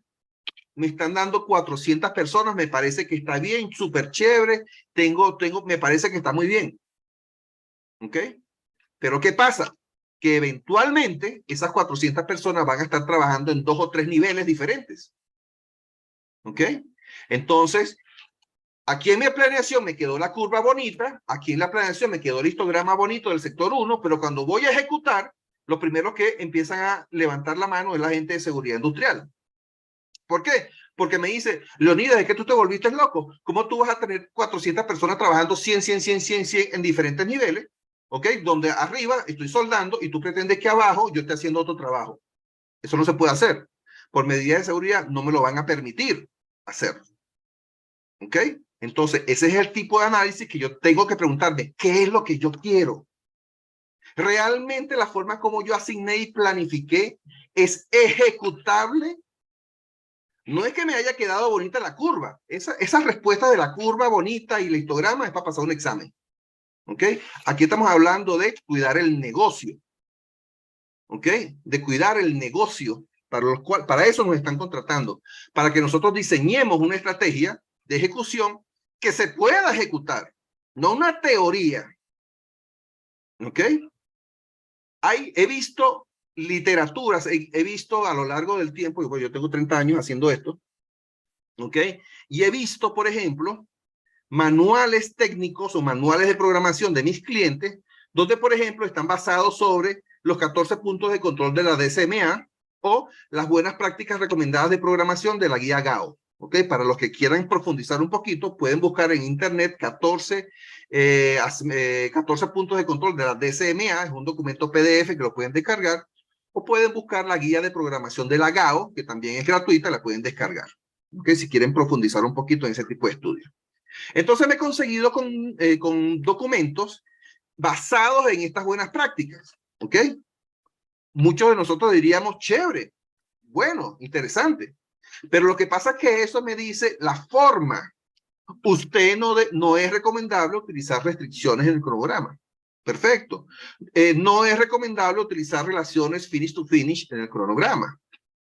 me están dando 400 personas, me parece que está bien, súper chévere, me parece que está muy bien. ¿Ok? Pero ¿qué pasa? Que eventualmente esas 400 personas van a estar trabajando en 2 o 3 niveles diferentes. ¿Ok? Entonces, aquí en mi planeación me quedó la curva bonita, aquí en la planeación me quedó el histograma bonito del sector 1, pero cuando voy a ejecutar, lo primero que empiezan a levantar la mano es la gente de seguridad industrial. ¿Por qué? Porque me dice, Leonidas, es que tú te volviste loco. ¿Cómo tú vas a tener 400 personas trabajando 100 en diferentes niveles? ¿Ok? Donde arriba estoy soldando y tú pretendes que abajo yo esté haciendo otro trabajo. Eso no se puede hacer. Por medidas de seguridad no me lo van a permitir hacer. ¿Ok? Entonces, ese es el tipo de análisis que yo tengo que preguntarme, ¿qué es lo que yo quiero? ¿Realmente la forma como yo asigné y planifiqué es ejecutable? No es que me haya quedado bonita la curva. Esas respuestas de la curva bonita y el histograma es para pasar un examen. ¿Ok? Aquí estamos hablando de cuidar el negocio. ¿Ok? De cuidar el negocio. Para eso nos están contratando. Para que nosotros diseñemos una estrategia de ejecución que se pueda ejecutar. No una teoría. ¿Ok? He visto literaturas, he visto a lo largo del tiempo, yo tengo 30 años haciendo esto, ¿ok? Y he visto, por ejemplo, manuales técnicos o manuales de programación de mis clientes, donde, por ejemplo, están basados sobre los 14 puntos de control de la DCMA o las buenas prácticas recomendadas de programación de la guía GAO. ¿Ok? Para los que quieran profundizar un poquito, pueden buscar en internet 14 puntos de control de la DCMA, es un documento PDF que lo pueden descargar, o pueden buscar la guía de programación de la GAO, que también es gratuita, la pueden descargar. ¿Ok? Si quieren profundizar un poquito en ese tipo de estudios. Entonces me he conseguido con documentos basados en estas buenas prácticas. ¿Ok? Muchos de nosotros diríamos, chévere, bueno, interesante. Pero lo que pasa es que eso me dice la forma. Usted no es recomendable utilizar restricciones en el cronograma. Perfecto. No es recomendable utilizar relaciones finish to finish en el cronograma.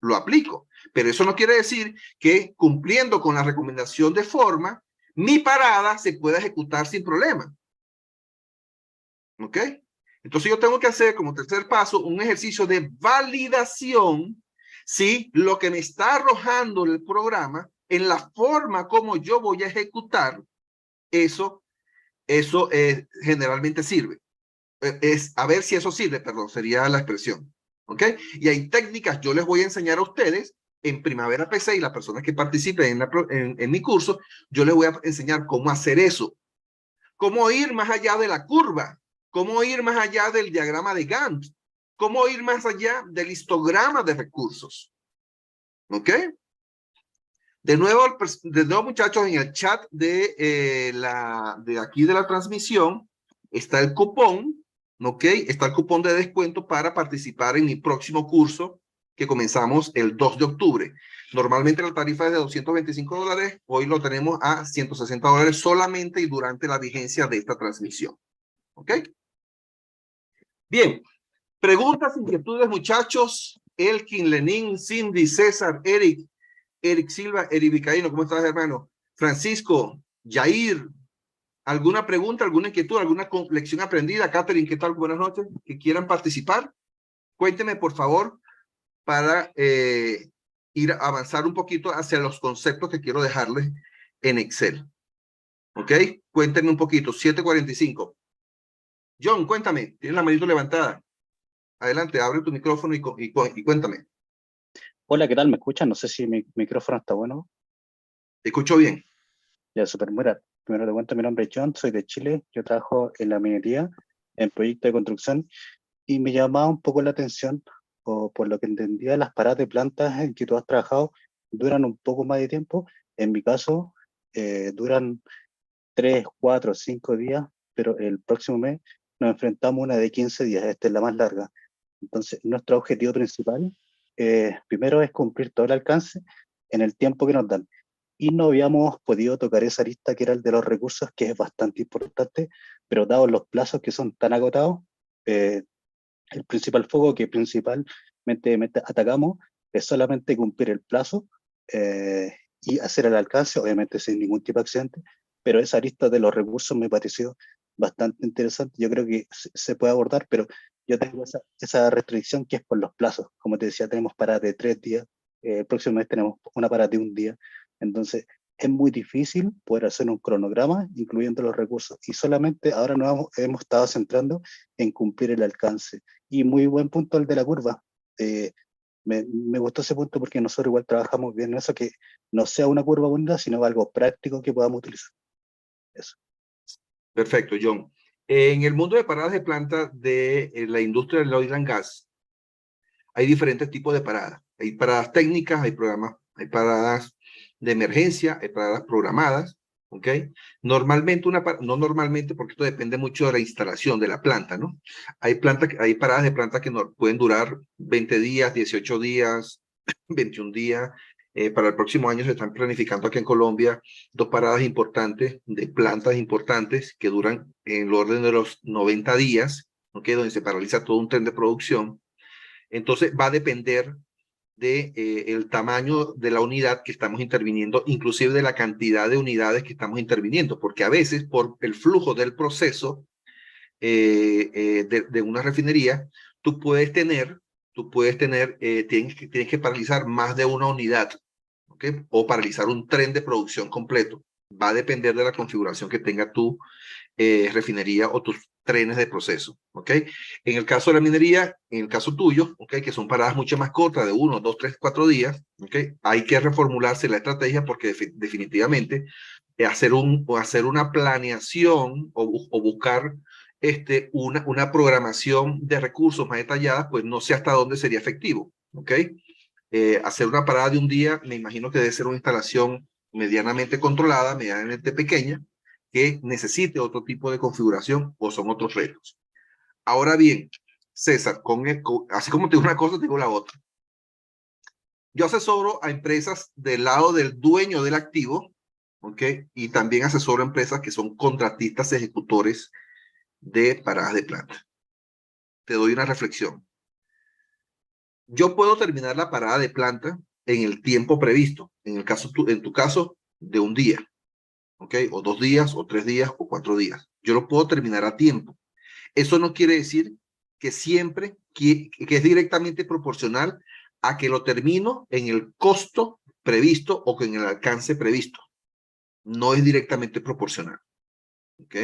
Lo aplico. Pero eso no quiere decir que cumpliendo con la recomendación de forma, mi parada se pueda ejecutar sin problema. ¿Ok? Entonces yo tengo que hacer como tercer paso un ejercicio de validación si lo que me está arrojando el programa en la forma como yo voy a ejecutar, eso generalmente sirve. A ver si eso sirve, perdón, sería la expresión. ¿Ok? Y hay técnicas, yo les voy a enseñar a ustedes en Primavera PC y las personas que participen en mi curso, yo les voy a enseñar cómo hacer eso. Cómo ir más allá de la curva, cómo ir más allá del diagrama de Gantt, cómo ir más allá del histograma de recursos. ¿Ok? De nuevo, muchachos, en el chat de aquí de la transmisión está el cupón, ¿ok? Está el cupón de descuento para participar en mi próximo curso que comenzamos el 2 de octubre. Normalmente la tarifa es de $225, hoy lo tenemos a $160 solamente y durante la vigencia de esta transmisión. ¿Ok? Bien, preguntas, inquietudes, muchachos. Elkin, Lenín, Cindy, César, Eric Silva, Eric Vicaíno, ¿cómo estás, hermano? Francisco, Jair, ¿Alguna pregunta, alguna inquietud, alguna lección aprendida? Catherine, ¿qué tal? Buenas noches. Que quieran participar, cuénteme, por favor, para ir a avanzar un poquito hacia los conceptos que quiero dejarles en Excel. ¿Ok? Cuéntenme un poquito. 7:45. John, cuéntame. Tienes la manito levantada. Adelante, abre tu micrófono y cuéntame. Hola, ¿qué tal? ¿Me escuchan? No sé si mi micrófono está bueno. Te escucho bien. Ya, súper. Mira, primero te cuento, mi nombre es John, soy de Chile. Yo trabajo en la minería, en proyectos de construcción, y me llamaba un poco la atención, o por lo que entendía, las paradas de plantas en que tú has trabajado duran un poco más de tiempo. En mi caso, duran 3, 4, 5 días, pero el próximo mes nos enfrentamos a una de 15 días. Esta es la más larga. Entonces, nuestro objetivo principal, primero, es cumplir todo el alcance en el tiempo que nos dan. Y no habíamos podido tocar esa lista que era el de los recursos, que es bastante importante, pero dados los plazos que son tan agotados, el principal foco que principalmente atacamos es solamente cumplir el plazo y hacer el alcance, obviamente sin ningún tipo de accidente, pero esa lista de los recursos me pareció bastante interesante. Yo creo que se puede abordar, pero yo tengo esa restricción que es por los plazos. Como te decía, tenemos paradas de 3 días, el próximo mes tenemos una parada de 1 día, entonces es muy difícil poder hacer un cronograma incluyendo los recursos, y solamente ahora nos hemos estado centrando en cumplir el alcance. Y muy buen punto el de la curva. Me gustó ese punto porque nosotros igual trabajamos bien en eso, que no sea una curva bonita, sino algo práctico que podamos utilizar. Eso. Perfecto, John. En el mundo de paradas de planta de la industria del oil and gas, hay diferentes tipos de paradas. Hay paradas técnicas, hay paradas de emergencia, hay paradas programadas, ¿ok? Normalmente, no normalmente, porque esto depende mucho de la instalación de la planta, ¿no? Hay paradas de planta que pueden durar 20 días, 18 días, 21 días. Para el próximo año se están planificando aquí en Colombia 2 paradas importantes de plantas importantes que duran en el orden de los 90 días, ¿ok? Donde se paraliza todo un tren de producción. Entonces va a depender de el tamaño de la unidad que estamos interviniendo, inclusive de la cantidad de unidades que estamos interviniendo, porque a veces por el flujo del proceso de una refinería, tienes que paralizar más de una unidad, ¿okay? O paralizar un tren de producción completo. Va a depender de la configuración que tenga tu refinería o tus trenes de proceso, ¿ok? En el caso de la minería, en el caso tuyo, ¿ok? Que son paradas mucho más cortas, de 1, 2, 3, 4 días, ¿ok? Hay que reformularse la estrategia porque definitivamente hacer una planeación o buscar una programación de recursos más detallada, pues no sé hasta dónde sería efectivo, ¿ok? Hacer una parada de un día, me imagino que debe ser una instalación medianamente controlada, medianamente pequeña, que necesite otro tipo de configuración o son otros retos. Ahora bien, César, así como te digo una cosa, te digo la otra. Yo asesoro a empresas del lado del dueño del activo, ¿ok? Y también asesoro a empresas que son contratistas ejecutores de paradas de planta. Te doy una reflexión. Yo puedo terminar la parada de planta en el tiempo previsto, en tu caso, de un día, ¿ok? O 2 días, o 3 días, o 4 días. Yo lo puedo terminar a tiempo. Eso no quiere decir que siempre, que es directamente proporcional a que lo termino en el costo previsto o en el alcance previsto. No es directamente proporcional, ¿ok?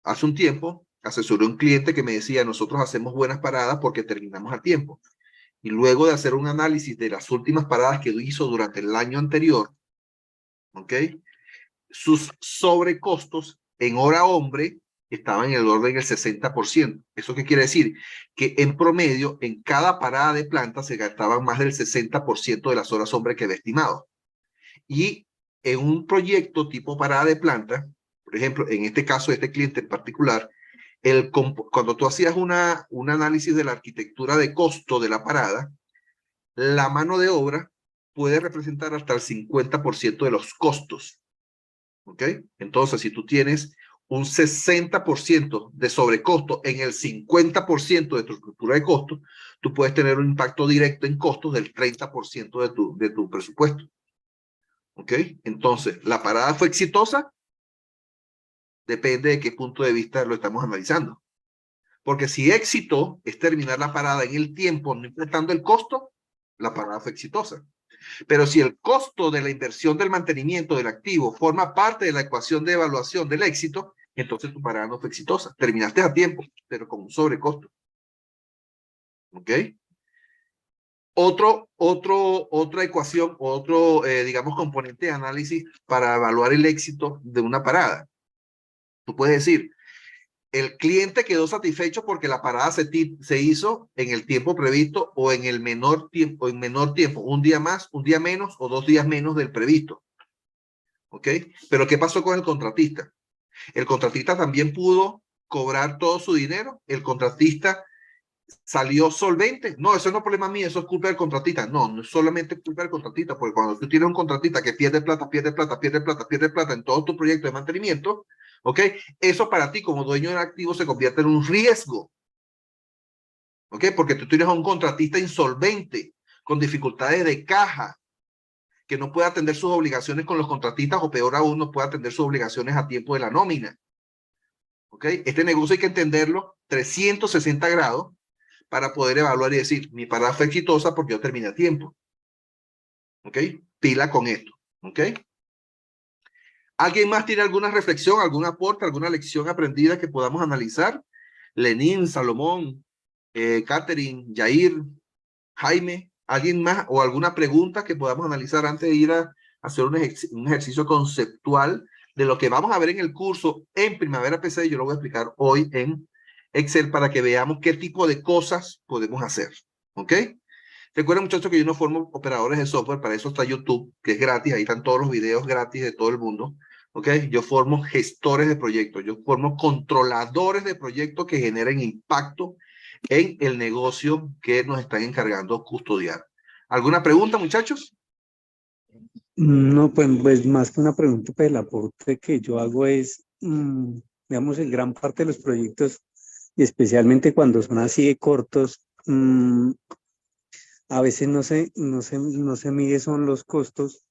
Hace un tiempo asesoré a un cliente que me decía, nosotros hacemos buenas paradas porque terminamos a tiempo. Y luego de hacer un análisis de las últimas paradas que hizo durante el año anterior, ¿ok? Sus sobrecostos en hora hombre estaban en el orden del 60%. ¿Eso qué quiere decir? Que en promedio, en cada parada de planta se gastaban más del 60% de las horas hombre que había estimado. Y en un proyecto tipo parada de planta, por ejemplo, en este caso, este cliente en particular, cuando tú hacías un análisis de la arquitectura de costo de la parada, la mano de obra puede representar hasta el 50% de los costos. ¿Ok? Entonces, si tú tienes un 60% de sobrecosto en el 50% de tu estructura de costos, tú puedes tener un impacto directo en costos del 30% de tu presupuesto. ¿Ok? Entonces, ¿la parada fue exitosa? Depende de qué punto de vista lo estamos analizando. Porque si éxito es terminar la parada en el tiempo, no importando el costo, la parada fue exitosa. Pero si el costo de la inversión del mantenimiento del activo forma parte de la ecuación de evaluación del éxito, entonces tu parada no fue exitosa. Terminaste a tiempo, pero con un sobrecosto. ¿Ok? Otra ecuación, digamos, componente de análisis para evaluar el éxito de una parada. Tú puedes decir, el cliente quedó satisfecho porque la parada se hizo en el tiempo previsto o en el menor tiempo, un día más, un día menos o 2 días menos del previsto. ¿Ok? Pero ¿qué pasó con el contratista? El contratista también pudo cobrar todo su dinero. El contratista salió solvente. No, eso no es problema mío, eso es culpa del contratista. No, no es solamente culpa del contratista, porque cuando tú tienes un contratista que pierde plata en todo tu proyecto de mantenimiento, ¿ok? Eso para ti como dueño del activo se convierte en un riesgo. ¿Ok? Porque tú tienes a un contratista insolvente, con dificultades de caja, que no puede atender sus obligaciones con los contratistas o peor aún, no puede atender sus obligaciones a tiempo de la nómina. ¿Ok? Este negocio hay que entenderlo 360 grados para poder evaluar y decir, mi parada fue exitosa porque yo terminé a tiempo. ¿Ok? Pila con esto. ¿Ok? ¿Alguien más tiene alguna reflexión, algún aporte, alguna lección aprendida que podamos analizar? Lenín, Salomón, Catherine, Yair, Jaime, ¿alguien más o alguna pregunta que podamos analizar antes de ir a hacer un ejercicio conceptual de lo que vamos a ver en el curso en Primavera PC? Yo lo voy a explicar hoy en Excel para que veamos qué tipo de cosas podemos hacer. ¿Ok? Recuerden, muchachos, que yo no formo operadores de software, para eso está YouTube, que es gratis, ahí están todos los videos gratis de todo el mundo. ¿Ok? Yo formo gestores de proyectos, yo formo controladores de proyectos que generen impacto en el negocio que nos están encargando custodiar. ¿Alguna pregunta, muchachos? No, pues más que una pregunta, pues el aporte que yo hago es, digamos, en gran parte de los proyectos, y especialmente cuando son así de cortos, a veces no se mide son los costos,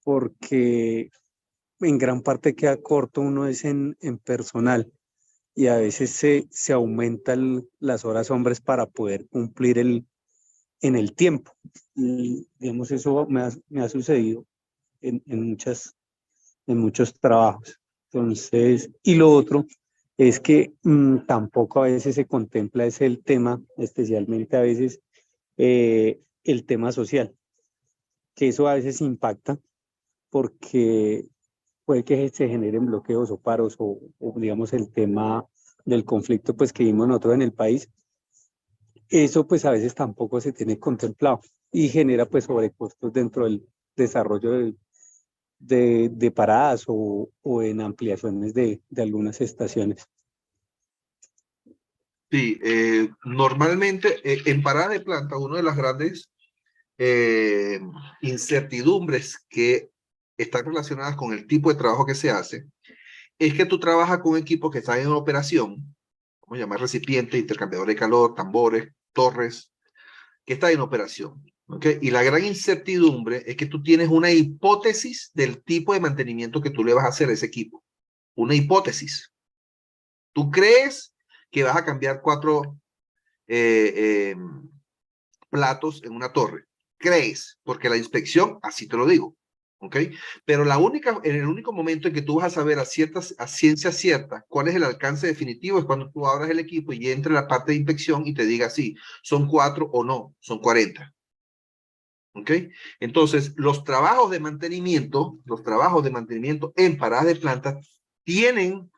porque en gran parte queda corto uno es en personal, y a veces se aumentan las horas hombres para poder cumplir en el tiempo. Y, digamos, eso me ha sucedido en muchos trabajos. Entonces, y lo otro es que tampoco a veces se contempla ese el tema, especialmente a veces el tema social, que eso a veces impacta porque puede que se generen bloqueos o paros o digamos el tema del conflicto pues que vimos nosotros en el país. Eso pues a veces tampoco se tiene contemplado y genera pues sobrecostos dentro del desarrollo de paradas o en ampliaciones de algunas estaciones. Sí, normalmente en parada de planta, una de las grandes incertidumbres que están relacionadas con el tipo de trabajo que se hace es que tú trabajas con equipos que están en operación, vamos a llamar recipientes, intercambiadores de calor, tambores, torres, que están en operación. ¿Okay? Y la gran incertidumbre es que tú tienes una hipótesis del tipo de mantenimiento que tú le vas a hacer a ese equipo. Una hipótesis. Tú crees que vas a cambiar 4 platos en una torre. Crees, porque la inspección, así te lo digo. ¿Ok? Pero en el único momento en que tú vas a saber a ciencia cierta cuál es el alcance definitivo es cuando tú abras el equipo y entre la parte de inspección y te diga sí, son 4 o no, son 40. ¿Ok? Entonces, los trabajos de mantenimiento en paradas de planta tienen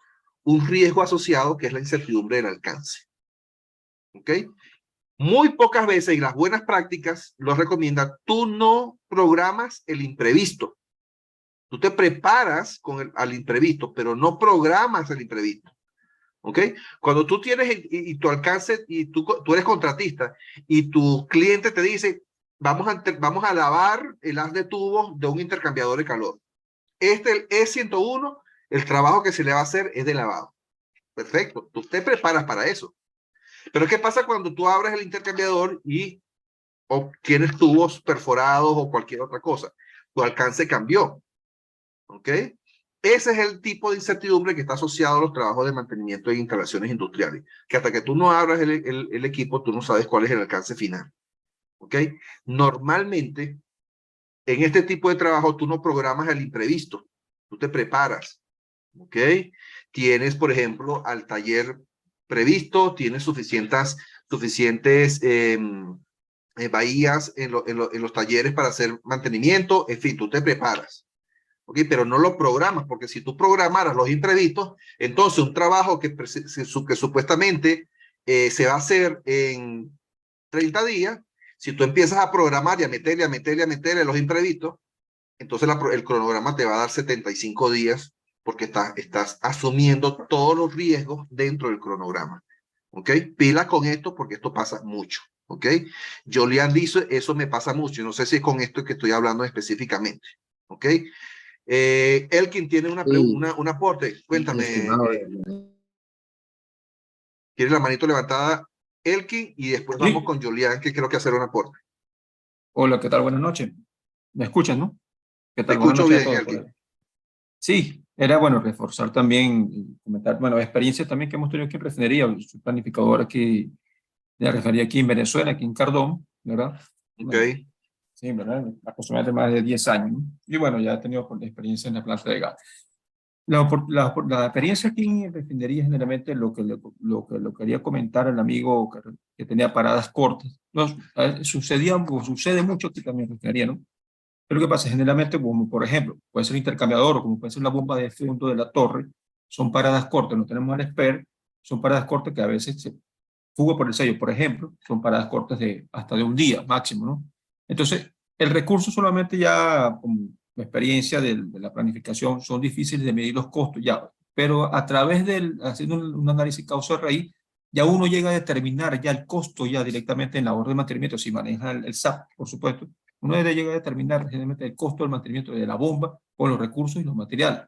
un riesgo asociado que es la incertidumbre del alcance. ¿Ok? Muy pocas veces, y las buenas prácticas los recomiendan, tú no programas el imprevisto. Tú te preparas al imprevisto, pero no programas el imprevisto. ¿Ok? Cuando tú tienes y tu alcance, y tú eres contratista, y tu cliente te dice, vamos a lavar el haz de tubos de un intercambiador de calor. El E101, el trabajo que se le va a hacer es de lavado. Perfecto, tú te preparas para eso. Pero ¿qué pasa cuando tú abres el intercambiador y obtienes tubos perforados o cualquier otra cosa? tu alcance cambió. ¿Ok? Ese es el tipo de incertidumbre que está asociado a los trabajos de mantenimiento de instalaciones industriales, que hasta que tú no abras el equipo, tú no sabes cuál es el alcance final. ¿Ok? Normalmente, en este tipo de trabajo, tú no programas el imprevisto, tú te preparas. ¿Ok? Tienes, por ejemplo, al taller previsto, tienes suficientes bahías en los talleres para hacer mantenimiento, en fin, tú te preparas. ¿Ok? Pero no lo programas, porque si tú programaras los imprevistos, entonces un trabajo que supuestamente se va a hacer en 30 días, si tú empiezas a programar y a meterle los imprevistos, entonces el cronograma te va a dar 75 días porque estás asumiendo todos los riesgos dentro del cronograma. ¿Ok? Pila con esto porque esto pasa mucho. ¿Ok? Jolian dice, eso me pasa mucho. No sé si es con esto que estoy hablando específicamente. ¿Ok? Elkin tiene un aporte. Cuéntame. ¿Quieres la manito levantada, Elkin? Y después vamos con Jolian, que creo que hacer un aporte. Hola, ¿qué tal? Buenas noches. ¿Me escuchan, no? ¿Qué Te tal? Buenas escucho noches bien, a todos. Elkin. Sí, era bueno reforzar también, comentar, bueno, experiencias también que hemos tenido aquí en refinería. Soy planificador aquí de la refinería aquí en Venezuela, aquí en Cardón, ¿verdad? Ok. Bueno, sí, ¿verdad? Aproximadamente más de 10 años, ¿no? Y bueno, ya he tenido experiencia en la planta de gas. La experiencia aquí en refinería generalmente lo quería comentar al amigo que tenía paradas cortas. No, sucede mucho aquí también en refinería, ¿no? Pero ¿qué pasa? Generalmente, como por ejemplo, puede ser intercambiador o como puede ser la bomba de fondo de la torre, son paradas cortas, no tenemos al expert, son paradas cortas que a veces se fuga por el sello, por ejemplo, son paradas cortas de hasta de un día máximo, ¿no? Entonces, el recurso solamente ya, como experiencia de la planificación, son difíciles de medir los costos ya, pero a través haciendo un análisis causa-raíz, ya uno llega a determinar ya el costo ya directamente en la orden de mantenimiento, si maneja el SAP, por supuesto, uno debe llegar a determinar generalmente el costo del mantenimiento de la bomba con los recursos y los materiales.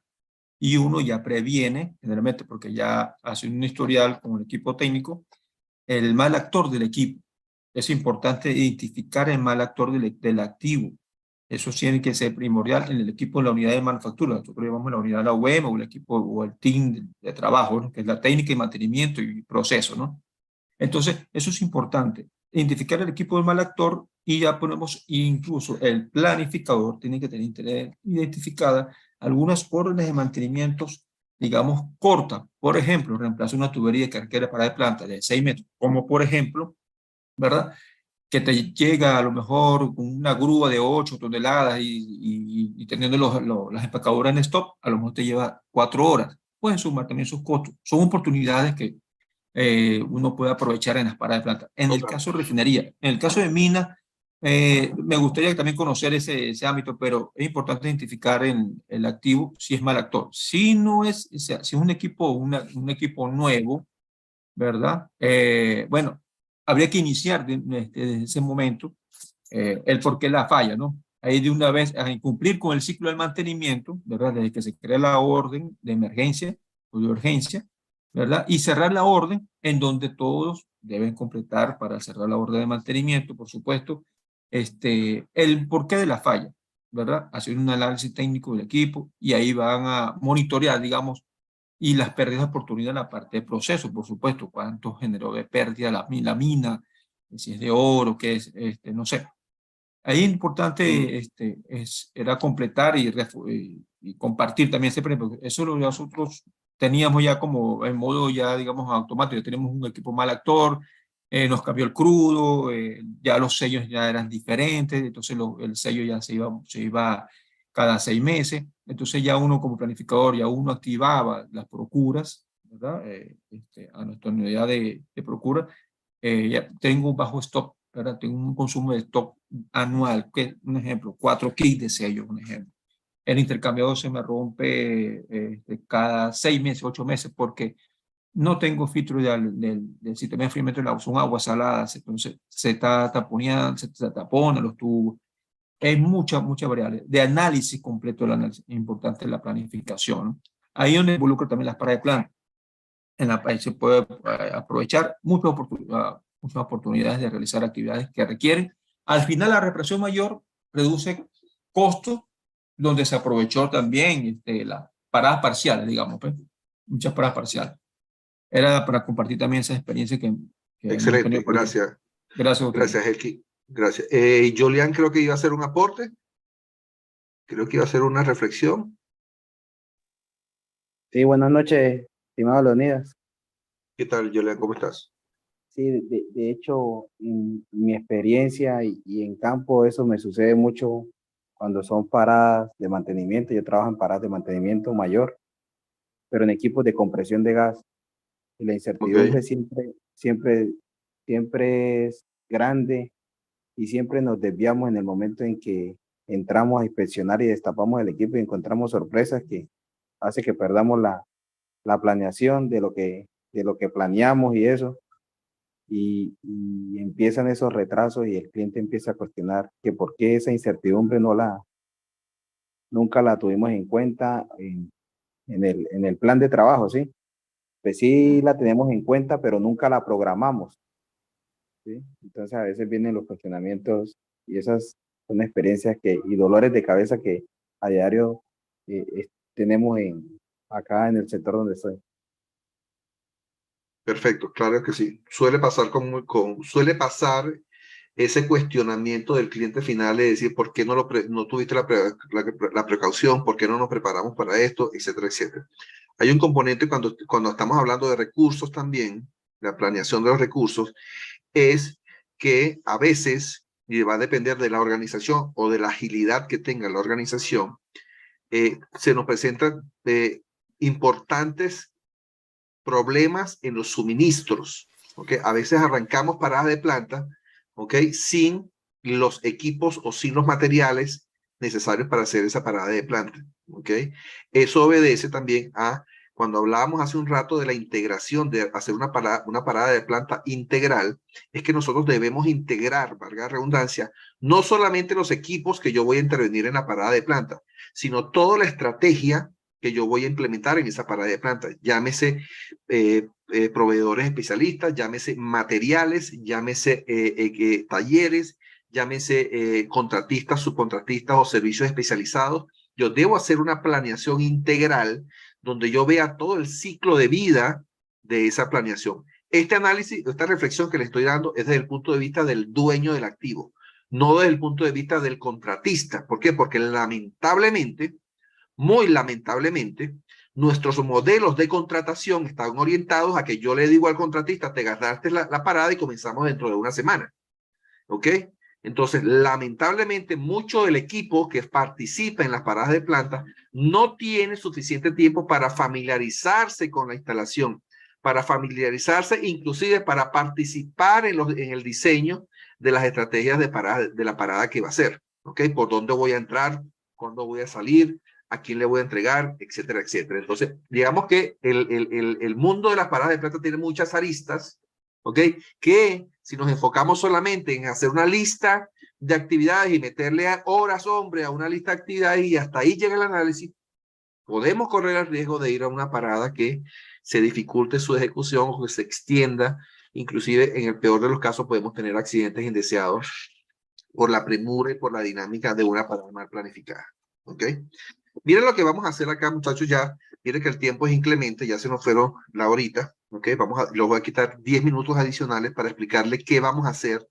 Y uno ya previene, generalmente, porque ya hace un historial con el equipo técnico, el mal actor del equipo. Es importante identificar el mal actor del activo. Eso tiene que ser primordial en el equipo de la unidad de manufactura. Nosotros llamamos la unidad de la UEM o el equipo o el team de trabajo, ¿no? Que es la técnica y mantenimiento y proceso, ¿no? Entonces, eso es importante. Identificar el equipo del mal actor y ya ponemos incluso el planificador tiene que tener identificadas algunas órdenes de mantenimientos, digamos, cortas. Por ejemplo, reemplazo una tubería que requiere parada de planta de 6 metros, como por ejemplo, ¿verdad? Que te llega a lo mejor con una grúa de 8 toneladas y teniendo las empacadoras en stop, a lo mejor te lleva 4 horas. Pueden sumar también sus costos. Son oportunidades que uno puede aprovechar en las paradas de planta. En el caso de refinería, en el caso de mina, me gustaría también conocer ese ámbito, pero es importante identificar el activo si es mal actor. Si no es, o sea, si es un equipo nuevo, ¿verdad? Bueno, habría que iniciar desde ese momento el por qué la falla, ¿no? Ahí de una vez a cumplir con el ciclo del mantenimiento, ¿verdad? Desde que se crea la orden de emergencia o de urgencia, ¿verdad? Y cerrar la orden en donde todos deben completar para cerrar la orden de mantenimiento, por supuesto, el porqué de la falla, ¿verdad? Hacer un análisis técnico del equipo y ahí van a monitorear, digamos, y las pérdidas de oportunidad en la parte de proceso, por supuesto, cuánto generó de pérdida la mina, si es de oro, qué es, no sé. Ahí importante era completar y compartir también ese premio. Eso lo nosotros teníamos ya como en modo ya, digamos, automático. Ya tenemos un equipo mal actor, nos cambió el crudo, ya los sellos ya eran diferentes, entonces el sello ya se iba cada 6 meses. Entonces ya uno como planificador, ya uno activaba las procuras, ¿verdad? A nuestra unidad de procura. Ya tengo un bajo stock, ¿verdad? Tengo un consumo de stock anual, que un ejemplo, 4 kits de sellos, un ejemplo. El intercambiador se me rompe cada 6 meses, 8 meses, porque no tengo filtro del sistema de enfriamiento del agua, son aguas saladas, entonces se tapona los tubos. Hay mucha variable. De análisis completo, el análisis es importante la planificación, ¿no? Ahí donde involucra también las paradas de planta. Ahí se puede aprovechar muchas oportunidades de realizar actividades que requieren. Al final, la represión mayor reduce costos donde se aprovechó también las paradas parciales, digamos, pues, muchas paradas parciales. Era para compartir también esa experiencia que hemos tenido Excelente, por aquí. gracias. Gracias, doctor. Gracias, Elki. Gracias. Julián creo que iba a hacer un aporte. Creo que iba a hacer una reflexión. Sí, buenas noches, estimado Leonidas. ¿Qué tal, Julián? ¿Cómo estás? Sí, de hecho, en mi experiencia y en campo, eso me sucede mucho cuando son paradas de mantenimiento. Yo trabajo en paradas de mantenimiento mayor, pero en equipos de compresión de gas. Y la incertidumbre Ok. siempre es grande y siempre nos desviamos en el momento en que entramos a inspeccionar y destapamos el equipo y encontramos sorpresas que hace que perdamos la planeación de lo que planeamos y eso. Y empiezan esos retrasos y el cliente empieza a cuestionar que por qué esa incertidumbre nunca la tuvimos en cuenta en el plan de trabajo, ¿sí? Pues sí la tenemos en cuenta, pero nunca la programamos, ¿sí? Entonces a veces vienen los cuestionamientos y esas son experiencias y dolores de cabeza que a diario tenemos acá en el sector donde estoy. Perfecto, claro que sí. Suele pasar suele pasar ese cuestionamiento del cliente final de decir por qué no tuviste la precaución, por qué no nos preparamos para esto, etcétera, etcétera. Hay un componente cuando estamos hablando de recursos también, la planeación de los recursos, es que a veces, y va a depender de la organización o de la agilidad que tenga la organización, se nos presentan importantes problemas en los suministros. ¿Okay? A veces arrancamos paradas de planta, ¿okay? Sin los equipos o sin los materiales necesarios para hacer esa parada de planta. ¿Okay? Eso obedece también a, cuando hablábamos hace un rato de la integración, de hacer una parada de planta integral, es que nosotros debemos integrar, valga la redundancia, no solamente los equipos que yo voy a intervenir en la parada de planta, sino toda la estrategia que yo voy a implementar en esa parada de planta. Llámese proveedores especialistas, llámese materiales, llámese talleres, llámese contratistas, subcontratistas o servicios especializados. Yo debo hacer una planeación integral donde yo vea todo el ciclo de vida de esa planeación. Este análisis, esta reflexión que le estoy dando es desde el punto de vista del dueño del activo, no desde el punto de vista del contratista. ¿Por qué? Porque lamentablemente, muy lamentablemente, nuestros modelos de contratación están orientados a que yo le digo al contratista, te gastaste la parada y comenzamos dentro de una semana. ¿Ok? Entonces, lamentablemente, mucho del equipo que participa en las paradas de planta no tiene suficiente tiempo para familiarizarse con la instalación, para familiarizarse, inclusive para participar en el diseño de las estrategias de la parada que va a hacer. ¿Ok? Por dónde voy a entrar, cuándo voy a salir, a quién le voy a entregar, etcétera, etcétera. Entonces, digamos que el mundo de las paradas de plata tiene muchas aristas, ¿ok? Que si nos enfocamos solamente en hacer una lista de actividades y meterle horas, hombre, a una lista de actividades y hasta ahí llega el análisis, podemos correr el riesgo de ir a una parada que se dificulte su ejecución o que se extienda. Inclusive, en el peor de los casos, podemos tener accidentes indeseados por la premura y por la dinámica de una parada mal planificada. ¿Ok? Miren lo que vamos a hacer acá, muchachos, ya. Miren que el tiempo es inclemente, ya se nos fueron la horita. ¿Ok? Les voy a quitar 10 minutos adicionales para explicarles qué vamos a hacer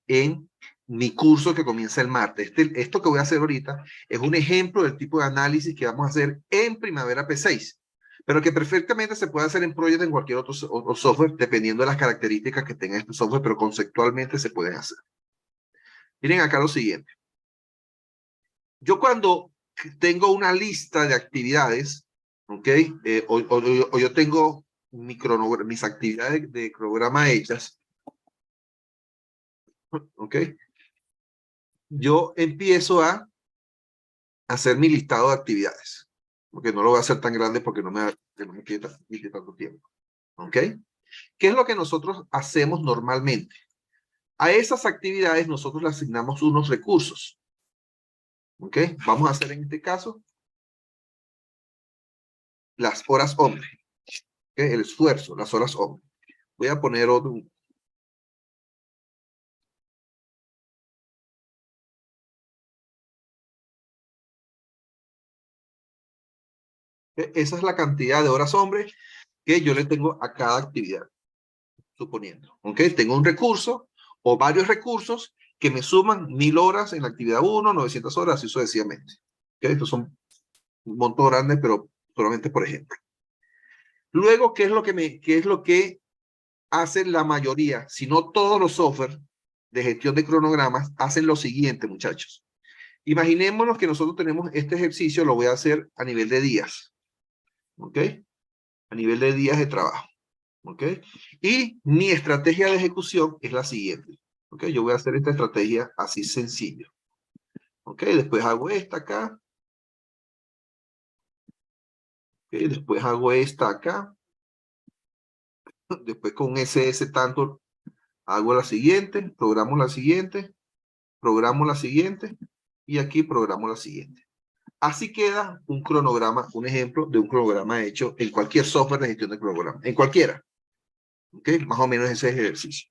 en mi curso que comienza el martes. Esto que voy a hacer ahorita es un ejemplo del tipo de análisis que vamos a hacer en Primavera P6, pero que perfectamente se puede hacer en Project en cualquier otro software, dependiendo de las características que tenga este software, pero conceptualmente se pueden hacer. Miren acá lo siguiente. Yo cuando tengo una lista de actividades, ¿ok? O yo tengo mis actividades de programa hechas, ¿ok? Yo empiezo a hacer mi listado de actividades, porque no lo voy a hacer tan grande porque no me quita tanto tiempo, ¿ok? ¿Qué es lo que nosotros hacemos normalmente? A esas actividades nosotros le asignamos unos recursos, ¿ok? Vamos a hacer en este caso las horas hombre, ¿ok? El esfuerzo, las horas hombre. Voy a poner otro, Esa es la cantidad de horas hombre que yo le tengo a cada actividad, suponiendo. ¿Ok? Tengo un recurso o varios recursos que me suman 1000 horas en la actividad 1, 900 horas y sucesivamente. ¿Ok? Estos son un monto grande, pero solamente por ejemplo. Luego, ¿qué es lo que hacen la mayoría? Si no todos los software de gestión de cronogramas hacen lo siguiente, muchachos. Imaginémonos que nosotros tenemos este ejercicio, lo voy a hacer a nivel de días. ¿Ok? A nivel de días de trabajo. ¿Ok? Y mi estrategia de ejecución es la siguiente. ¿Ok? Yo voy a hacer esta estrategia así sencillo. ¿Ok? Después hago esta acá. ¿Ok? Después hago esta acá. Después con SS tanto hago la siguiente, programo la siguiente, y aquí programo la siguiente. Así queda un cronograma, un ejemplo de un cronograma hecho en cualquier software de gestión de cronograma, en cualquiera. ¿Ok? Más o menos ese es el ejercicio.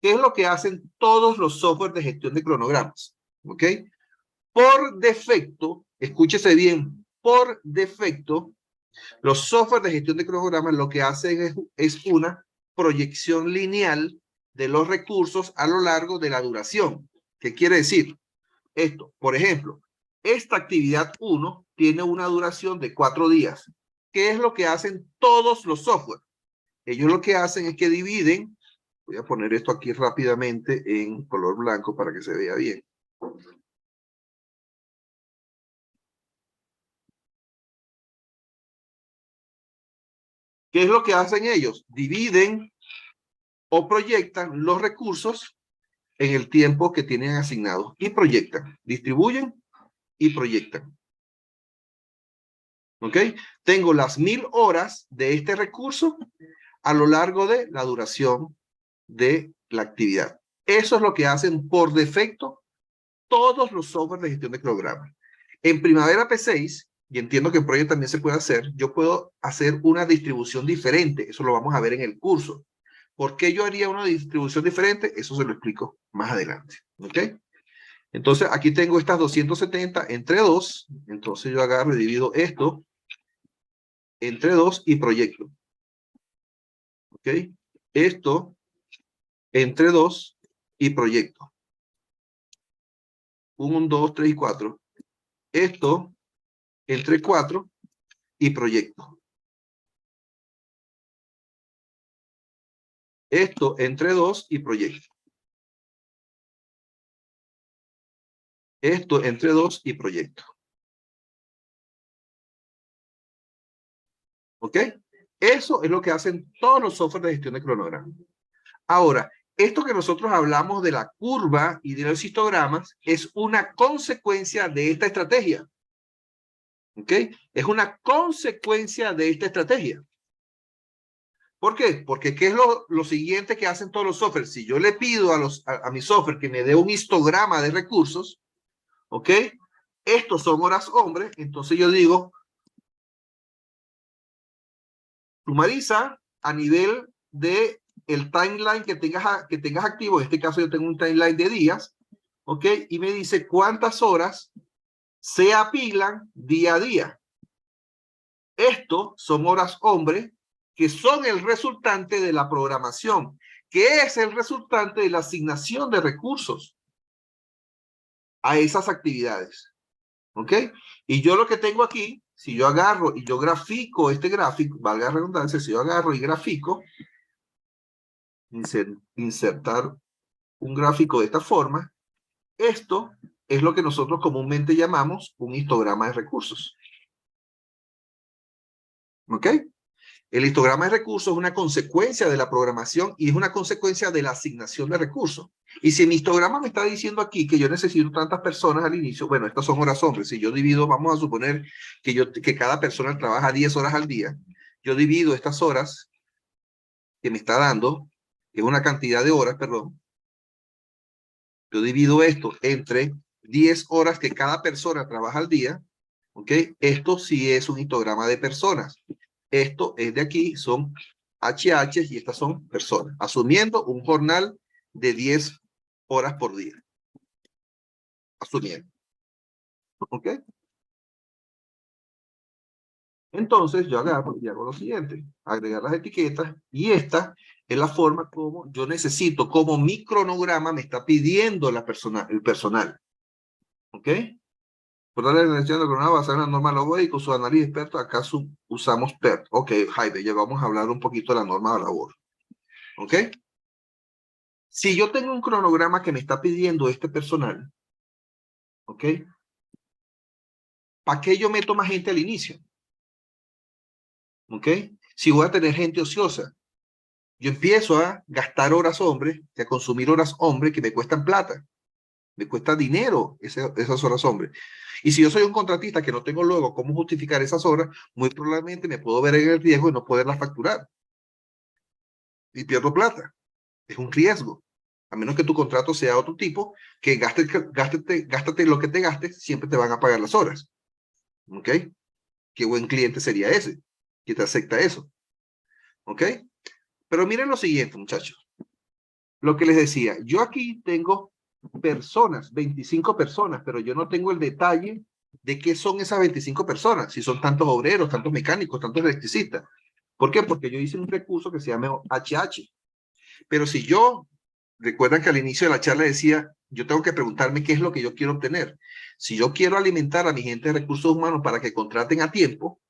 ¿Qué es lo que hacen todos los softwares de gestión de cronogramas? ¿Ok? Por defecto, escúchese bien, por defecto, los softwares de gestión de cronogramas lo que hacen es una proyección lineal de los recursos a lo largo de la duración. ¿Qué quiere decir esto? Por ejemplo, esta actividad 1 tiene una duración de 4 días. ¿Qué es lo que hacen todos los softwares? Ellos lo que hacen es que dividen, voy a poner esto aquí rápidamente en color blanco para que se vea bien. ¿Qué es lo que hacen ellos? Dividen o proyectan los recursos en el tiempo que tienen asignados y proyectan, distribuyen y proyectan. ¿Ok? Tengo las 1000 horas de este recurso a lo largo de la duración de la actividad. Eso es lo que hacen por defecto todos los softwares de gestión de cronogramas. En Primavera P6, y entiendo que en Project también se puede hacer, yo puedo hacer una distribución diferente. Eso lo vamos a ver en el curso. ¿Por qué yo haría una distribución diferente? Eso se lo explico más adelante. ¿Ok? Entonces, aquí tengo estas 270 entre 2. Entonces, yo agarro y divido esto entre 2 y proyecto. ¿Ok? Esto entre 2 y proyecto. 1, 2, 3 y 4. Esto entre 4 y proyecto. Esto entre 2 y proyecto. Esto entre 2 y proyecto. ¿Ok? Eso es lo que hacen todos los softwares de gestión de cronograma. Ahora, esto que nosotros hablamos de la curva y de los histogramas es una consecuencia de esta estrategia. ¿Ok? Es una consecuencia de esta estrategia. ¿Por qué? Porque ¿qué es lo siguiente que hacen todos los softwares? Si yo le pido a mi software que me dé un histograma de recursos, ¿ok? Estos son horas hombre, entonces yo digo, sumariza a nivel de el timeline que tengas activo. En este caso yo tengo un timeline de días, ¿ok? Y me dice cuántas horas se apilan día a día. Esto son horas hombre que son el resultante de la programación, que es el resultante de la asignación de recursos a esas actividades. ¿Ok? Y yo lo que tengo aquí, si yo agarro y yo grafico este gráfico, valga la redundancia, si yo agarro y grafico, insertar un gráfico de esta forma, esto es lo que nosotros comúnmente llamamos un histograma de recursos. ¿Ok? El histograma de recursos es una consecuencia de la programación y es una consecuencia de la asignación de recursos. Y si mi histograma me está diciendo aquí que yo necesito tantas personas al inicio, bueno, estas son horas hombres. Si yo divido, vamos a suponer que cada persona trabaja 10 horas al día. Yo divido estas horas que me está dando, que es una cantidad de horas, perdón. Yo divido esto entre 10 horas que cada persona trabaja al día. ¿Ok? Esto sí es un histograma de personas. Esto es de aquí, son HH y estas son personas, asumiendo un jornal de 10 horas por día. Asumiendo. ¿Ok? Entonces yo agarro y hago lo siguiente, agregar las etiquetas, y esta es la forma como yo necesito, como mi cronograma me está pidiendo el personal. ¿Ok? Por darle la dirección del cronograma basada en la norma labor y con su análisis experto, acá usamos PERT. Ok, Jaime, ya vamos a hablar un poquito de la norma de labor. ¿Ok? Si yo tengo un cronograma que me está pidiendo este personal, ¿ok? ¿Para qué yo meto más gente al inicio? ¿Ok? Si voy a tener gente ociosa, yo empiezo a gastar horas hombre, a consumir horas hombre que me cuestan plata, me cuesta dinero esas horas hombre. Y si yo soy un contratista que no tengo luego cómo justificar esas horas, muy probablemente me puedo ver en el riesgo de no poderlas facturar. Y pierdo plata. Es un riesgo. A menos que tu contrato sea otro tipo, que gástate lo que te gastes, siempre te van a pagar las horas. ¿Ok? Qué buen cliente sería ese, que te acepta eso. ¿Ok? Pero miren lo siguiente, muchachos. Lo que les decía, yo aquí tengo personas, 25 personas, pero yo no tengo el detalle de qué son esas 25 personas, si son tantos obreros, tantos mecánicos, tantos electricistas. ¿Por qué? Porque yo hice un recurso que se llama HH. Pero si yo, recuerdan que al inicio de la charla decía, yo tengo que preguntarme qué es lo que yo quiero obtener. Si yo quiero alimentar a mi gente de recursos humanos para que contraten a tiempo,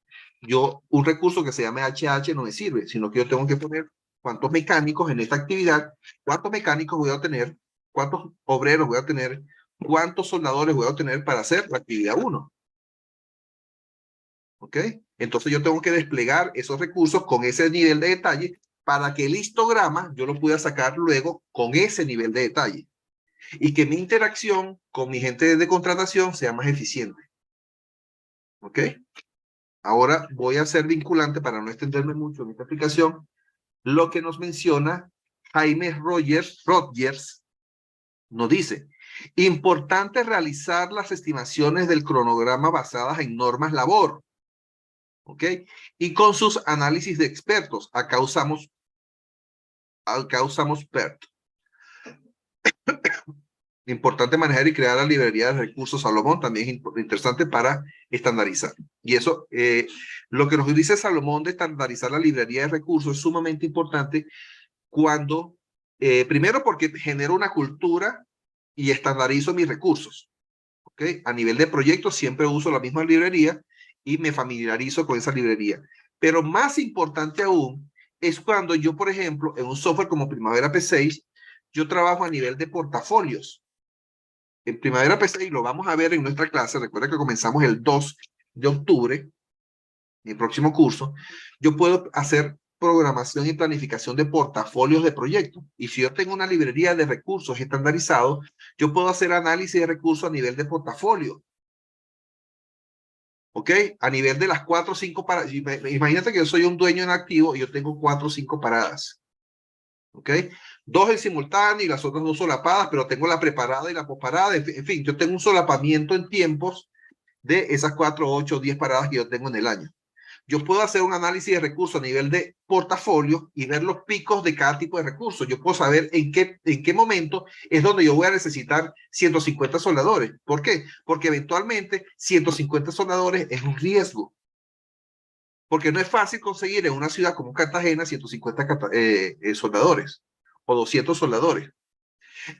un recurso que se llame HH no me sirve, sino que yo tengo que poner cuántos mecánicos en esta actividad, cuántos mecánicos voy a tener, cuántos obreros voy a tener, cuántos soldadores voy a tener para hacer la actividad 1. ¿Ok? Entonces yo tengo que desplegar esos recursos con ese nivel de detalle para que el histograma yo lo pueda sacar luego con ese nivel de detalle y que mi interacción con mi gente de contratación sea más eficiente. ¿Ok? Ahora voy a ser vinculante para no extenderme mucho en esta explicación. Lo que nos menciona Jaime Rodgers nos dice, importante realizar las estimaciones del cronograma basadas en normas labor. ¿Ok? Y con sus análisis de expertos. Acá usamos PERT. Importante manejar y crear la librería de recursos Salomón, también es interesante para estandarizar. Y eso, lo que nos dice Salomón de estandarizar la librería de recursos es sumamente importante cuando, primero porque genero una cultura y estandarizo mis recursos. ¿Ok? A nivel de proyectos siempre uso la misma librería y me familiarizo con esa librería. Pero más importante aún es cuando yo, por ejemplo, en un software como Primavera P6, yo trabajo a nivel de portafolios. En Primavera P6 lo vamos a ver en nuestra clase. Recuerda que comenzamos el 2 de octubre, mi próximo curso. Yo puedo hacer programación y planificación de portafolios de proyectos. Y si yo tengo una librería de recursos estandarizado, yo puedo hacer análisis de recursos a nivel de portafolio. ¿Ok? A nivel de las 4 o 5 paradas. Imagínate que yo soy un dueño en activo y yo tengo 4 o 5 paradas. ¿Ok? 2 en simultáneo y las otras 2 solapadas, pero tengo la preparada y la posparada. En fin, yo tengo un solapamiento en tiempos de esas 4, 8, 10 paradas que yo tengo en el año. Yo puedo hacer un análisis de recursos a nivel de portafolio y ver los picos de cada tipo de recursos. Yo puedo saber en qué momento es donde yo voy a necesitar 150 soldadores. ¿Por qué? Porque eventualmente 150 soldadores es un riesgo. Porque no es fácil conseguir en una ciudad como Cartagena 150 soldadores o 200 soldadores.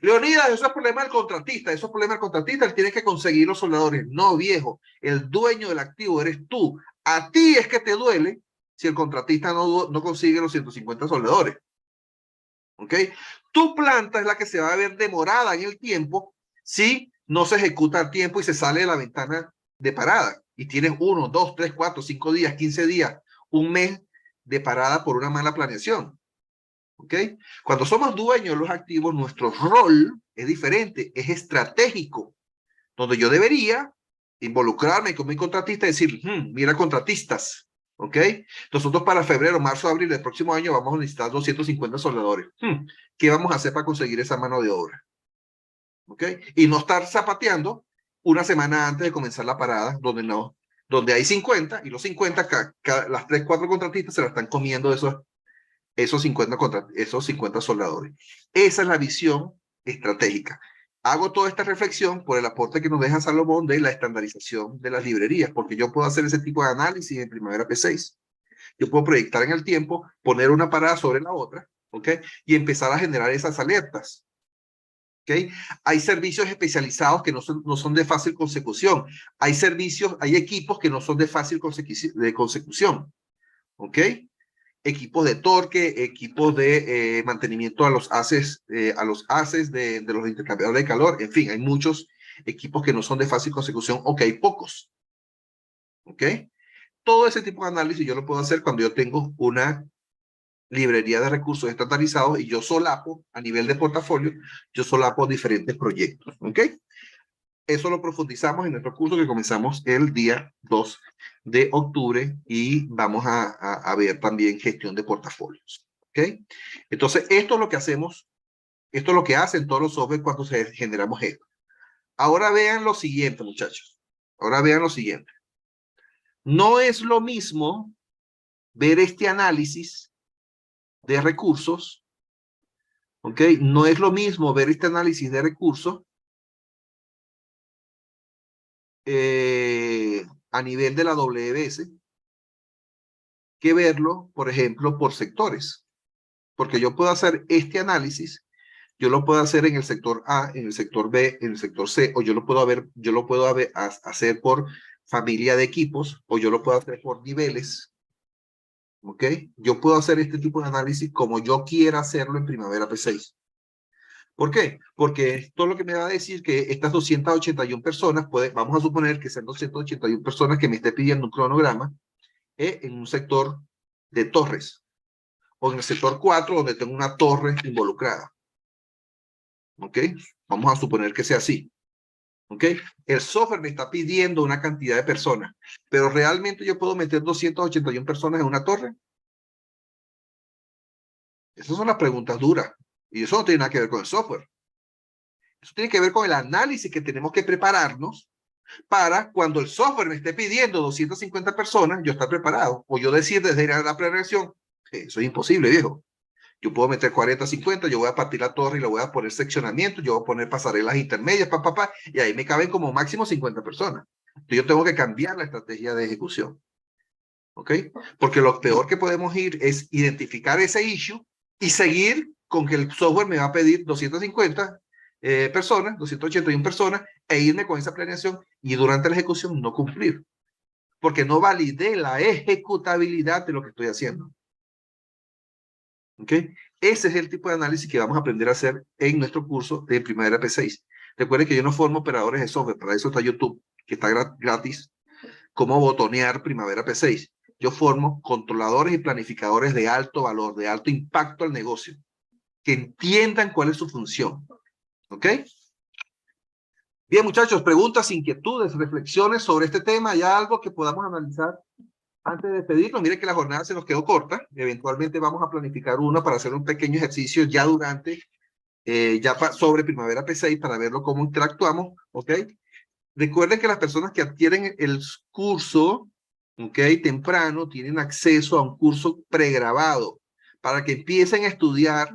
Leonidas, eso es problema del contratista, eso es problema del contratista, él tiene que conseguir los soldadores. No, viejo, el dueño del activo eres tú. A ti es que te duele si el contratista no consigue los 150 soldadores. ¿Ok? Tu planta es la que se va a ver demorada en el tiempo si no se ejecuta a tiempo y se sale de la ventana de parada. Y tienes 1, 2, 3, 4, 5 días, 15 días, un mes de parada por una mala planeación. ¿Ok? Cuando somos dueños de los activos, nuestro rol es diferente, es estratégico, donde yo debería involucrarme con mi contratista y decir, mira contratistas, ¿ok? Nosotros para febrero, marzo, abril del próximo año vamos a necesitar 250 soldadores. ¿Qué vamos a hacer para conseguir esa mano de obra? ¿Ok? Y no estar zapateando una semana antes de comenzar la parada, donde hay 50 y los 50, las 3, 4 contratistas se la están comiendo esos 50 soldadores. Esa es la visión estratégica. Hago toda esta reflexión por el aporte que nos deja Salomón de la estandarización de las librerías, porque yo puedo hacer ese tipo de análisis en Primavera P6. Yo puedo proyectar en el tiempo, poner una parada sobre la otra, ¿ok? Y empezar a generar esas alertas. ¿Okay? Hay servicios especializados que no son de fácil consecución. Hay equipos que no son de fácil consecución. ¿Ok? Equipos de torque, equipos de mantenimiento a los haces de los intercambiadores de calor. En fin, hay muchos equipos que no son de fácil consecución o que hay pocos. ¿Ok? Todo ese tipo de análisis yo lo puedo hacer cuando yo tengo una librería de recursos estandarizados y yo solapo a nivel de portafolio, yo solapo diferentes proyectos, ¿ok? Eso lo profundizamos en nuestro curso que comenzamos el día 2 de octubre y vamos a ver también gestión de portafolios, ¿ok? Entonces, esto es lo que hacemos, esto es lo que hacen todos los software cuando generamos esto. Ahora vean lo siguiente, muchachos. Ahora vean lo siguiente. No es lo mismo ver este análisis de recursos, ¿ok? No es lo mismo ver este análisis de recursos a nivel de la WBS que verlo, por ejemplo, por sectores. Porque yo puedo hacer este análisis, yo lo puedo hacer en el sector A, en el sector B, en el sector C, o yo lo puedo hacer por familia de equipos, o yo lo puedo hacer por niveles. ¿Ok? Yo puedo hacer este tipo de análisis como yo quiera hacerlo en Primavera P6. ¿Por qué? Porque esto es lo que me va a decir que estas 281 personas, vamos a suponer que sean 281 personas que me esté pidiendo un cronograma en un sector de torres, o en el sector 4 donde tengo una torre involucrada. ¿Ok? Vamos a suponer que sea así. ¿Ok? El software me está pidiendo una cantidad de personas, pero ¿realmente yo puedo meter 281 personas en una torre? Esas son las preguntas duras. Y eso no tiene nada que ver con el software. Eso tiene que ver con el análisis que tenemos que prepararnos para cuando el software me esté pidiendo 250 personas, yo estar preparado. O yo decir desde la planeación, eso es imposible, viejo. Yo puedo meter 40, 50, yo voy a partir la torre y le voy a poner seccionamiento, yo voy a poner pasarelas intermedias, y ahí me caben como máximo 50 personas. Entonces yo tengo que cambiar la estrategia de ejecución. ¿Ok? Porque lo peor que podemos ir es identificar ese issue y seguir con que el software me va a pedir 250 personas, 281 personas, e irme con esa planeación y durante la ejecución no cumplir. Porque no validé la ejecutabilidad de lo que estoy haciendo. ¿Ok? Ese es el tipo de análisis que vamos a aprender a hacer en nuestro curso de Primavera P6. Recuerden que yo no formo operadores de software, para eso está YouTube, que está gratis, cómo botonear Primavera P6. Yo formo controladores y planificadores de alto valor, de alto impacto al negocio, que entiendan cuál es su función. ¿Ok? Bien, muchachos, preguntas, inquietudes, reflexiones sobre este tema. ¿Hay algo que podamos analizar antes de despedirnos? Mire que la jornada se nos quedó corta. Eventualmente vamos a planificar una para hacer un pequeño ejercicio ya durante, sobre Primavera P6 para verlo cómo interactuamos. ¿Ok? Recuerden que las personas que adquieren el curso, ¿ok? Temprano, tienen acceso a un curso pregrabado para que empiecen a estudiar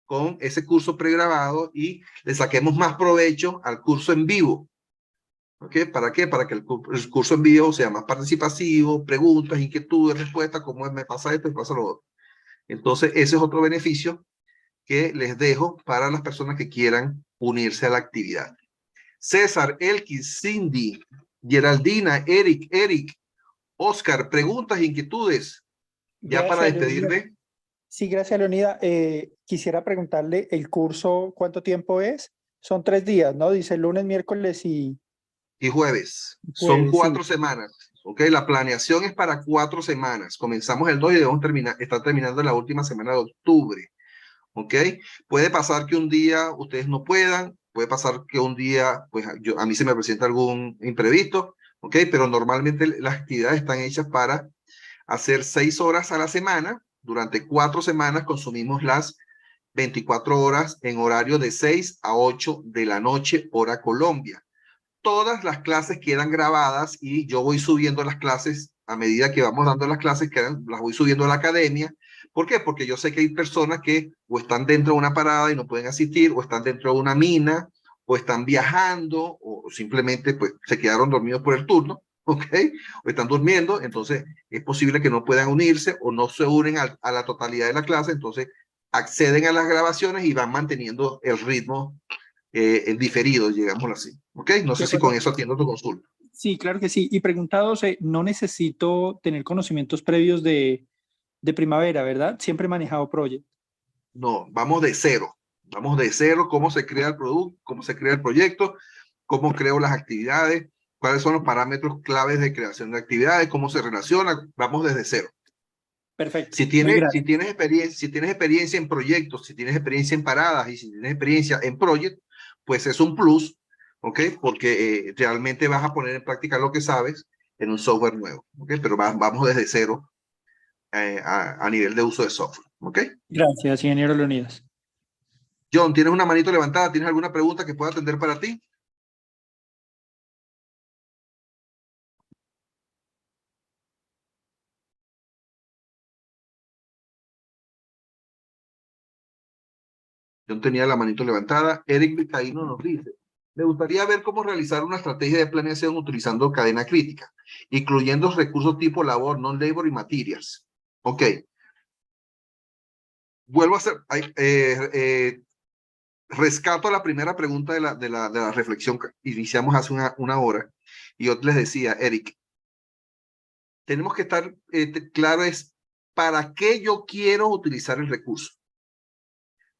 con ese curso pregrabado y le saquemos más provecho al curso en vivo. ¿Ok? ¿Para qué? Para que el curso en vivo sea más participativo, preguntas, inquietudes, respuestas, cómo me pasa esto y pasa lo otro. Entonces, ese es otro beneficio que les dejo para las personas que quieran unirse a la actividad. César, Elkin, Cindy, Geraldina, Eric, Oscar, preguntas, inquietudes. Ya Gracias, para despedirme. Sí, gracias, Leonida. Quisiera preguntarle, ¿el curso cuánto tiempo es? Son 3 días, ¿no? Dice lunes, miércoles y jueves. Son 4 semanas. ¿Ok? La planeación es para 4 semanas. Comenzamos el 2 y debemos estar terminando en la última semana de octubre. ¿Ok? Puede pasar que un día ustedes no puedan, puede pasar que un día, pues a mí se me presenta algún imprevisto, ¿ok? Pero normalmente las actividades están hechas para hacer 6 horas a la semana. Durante 4 semanas consumimos las 24 horas en horario de 6 a 8 de la noche, hora Colombia. Todas las clases quedan grabadas y yo voy subiendo las clases a medida que vamos dando las clases, las voy subiendo a la academia. ¿Por qué? Porque yo sé que hay personas que o están dentro de una parada y no pueden asistir, o están dentro de una mina, o están viajando, o simplemente pues, se quedaron dormidos por el turno, ¿ok? O están durmiendo, entonces es posible que no puedan unirse o no se unen a la totalidad de la clase, entonces acceden a las grabaciones y van manteniendo el ritmo en diferido, digámoslo así, ¿ok? No sé si con eso atiendo tu consulta. Sí, claro que sí. Y preguntados, no necesito tener conocimientos previos de Primavera, ¿verdad? Siempre he manejado Project. No, vamos de cero. Vamos de cero, cómo se crea el producto, cómo se crea el proyecto, cómo creo las actividades, cuáles son los parámetros claves de creación de actividades, cómo se relaciona. Vamos desde cero. Perfecto. Si tienes experiencia en proyectos, si tienes experiencia en paradas y si tienes experiencia en project, pues es un plus, ¿ok? Porque realmente vas a poner en práctica lo que sabes en un software nuevo, ¿ok? Pero vamos desde cero a nivel de uso de software, ¿ok? Gracias, ingeniero Leonidas. John, ¿tienes una manito levantada? ¿Tienes alguna pregunta que pueda atender para ti? John tenía la manito levantada. Eric Vizcaíno nos dice, me gustaría ver cómo realizar una estrategia de planeación utilizando cadena crítica, incluyendo recursos tipo labor, non-labor y materias. Ok. Vuelvo a hacer, rescato la primera pregunta de la reflexión que iniciamos hace una hora. Y yo les decía, Eric, tenemos que estar claro es para qué yo quiero utilizar el recurso.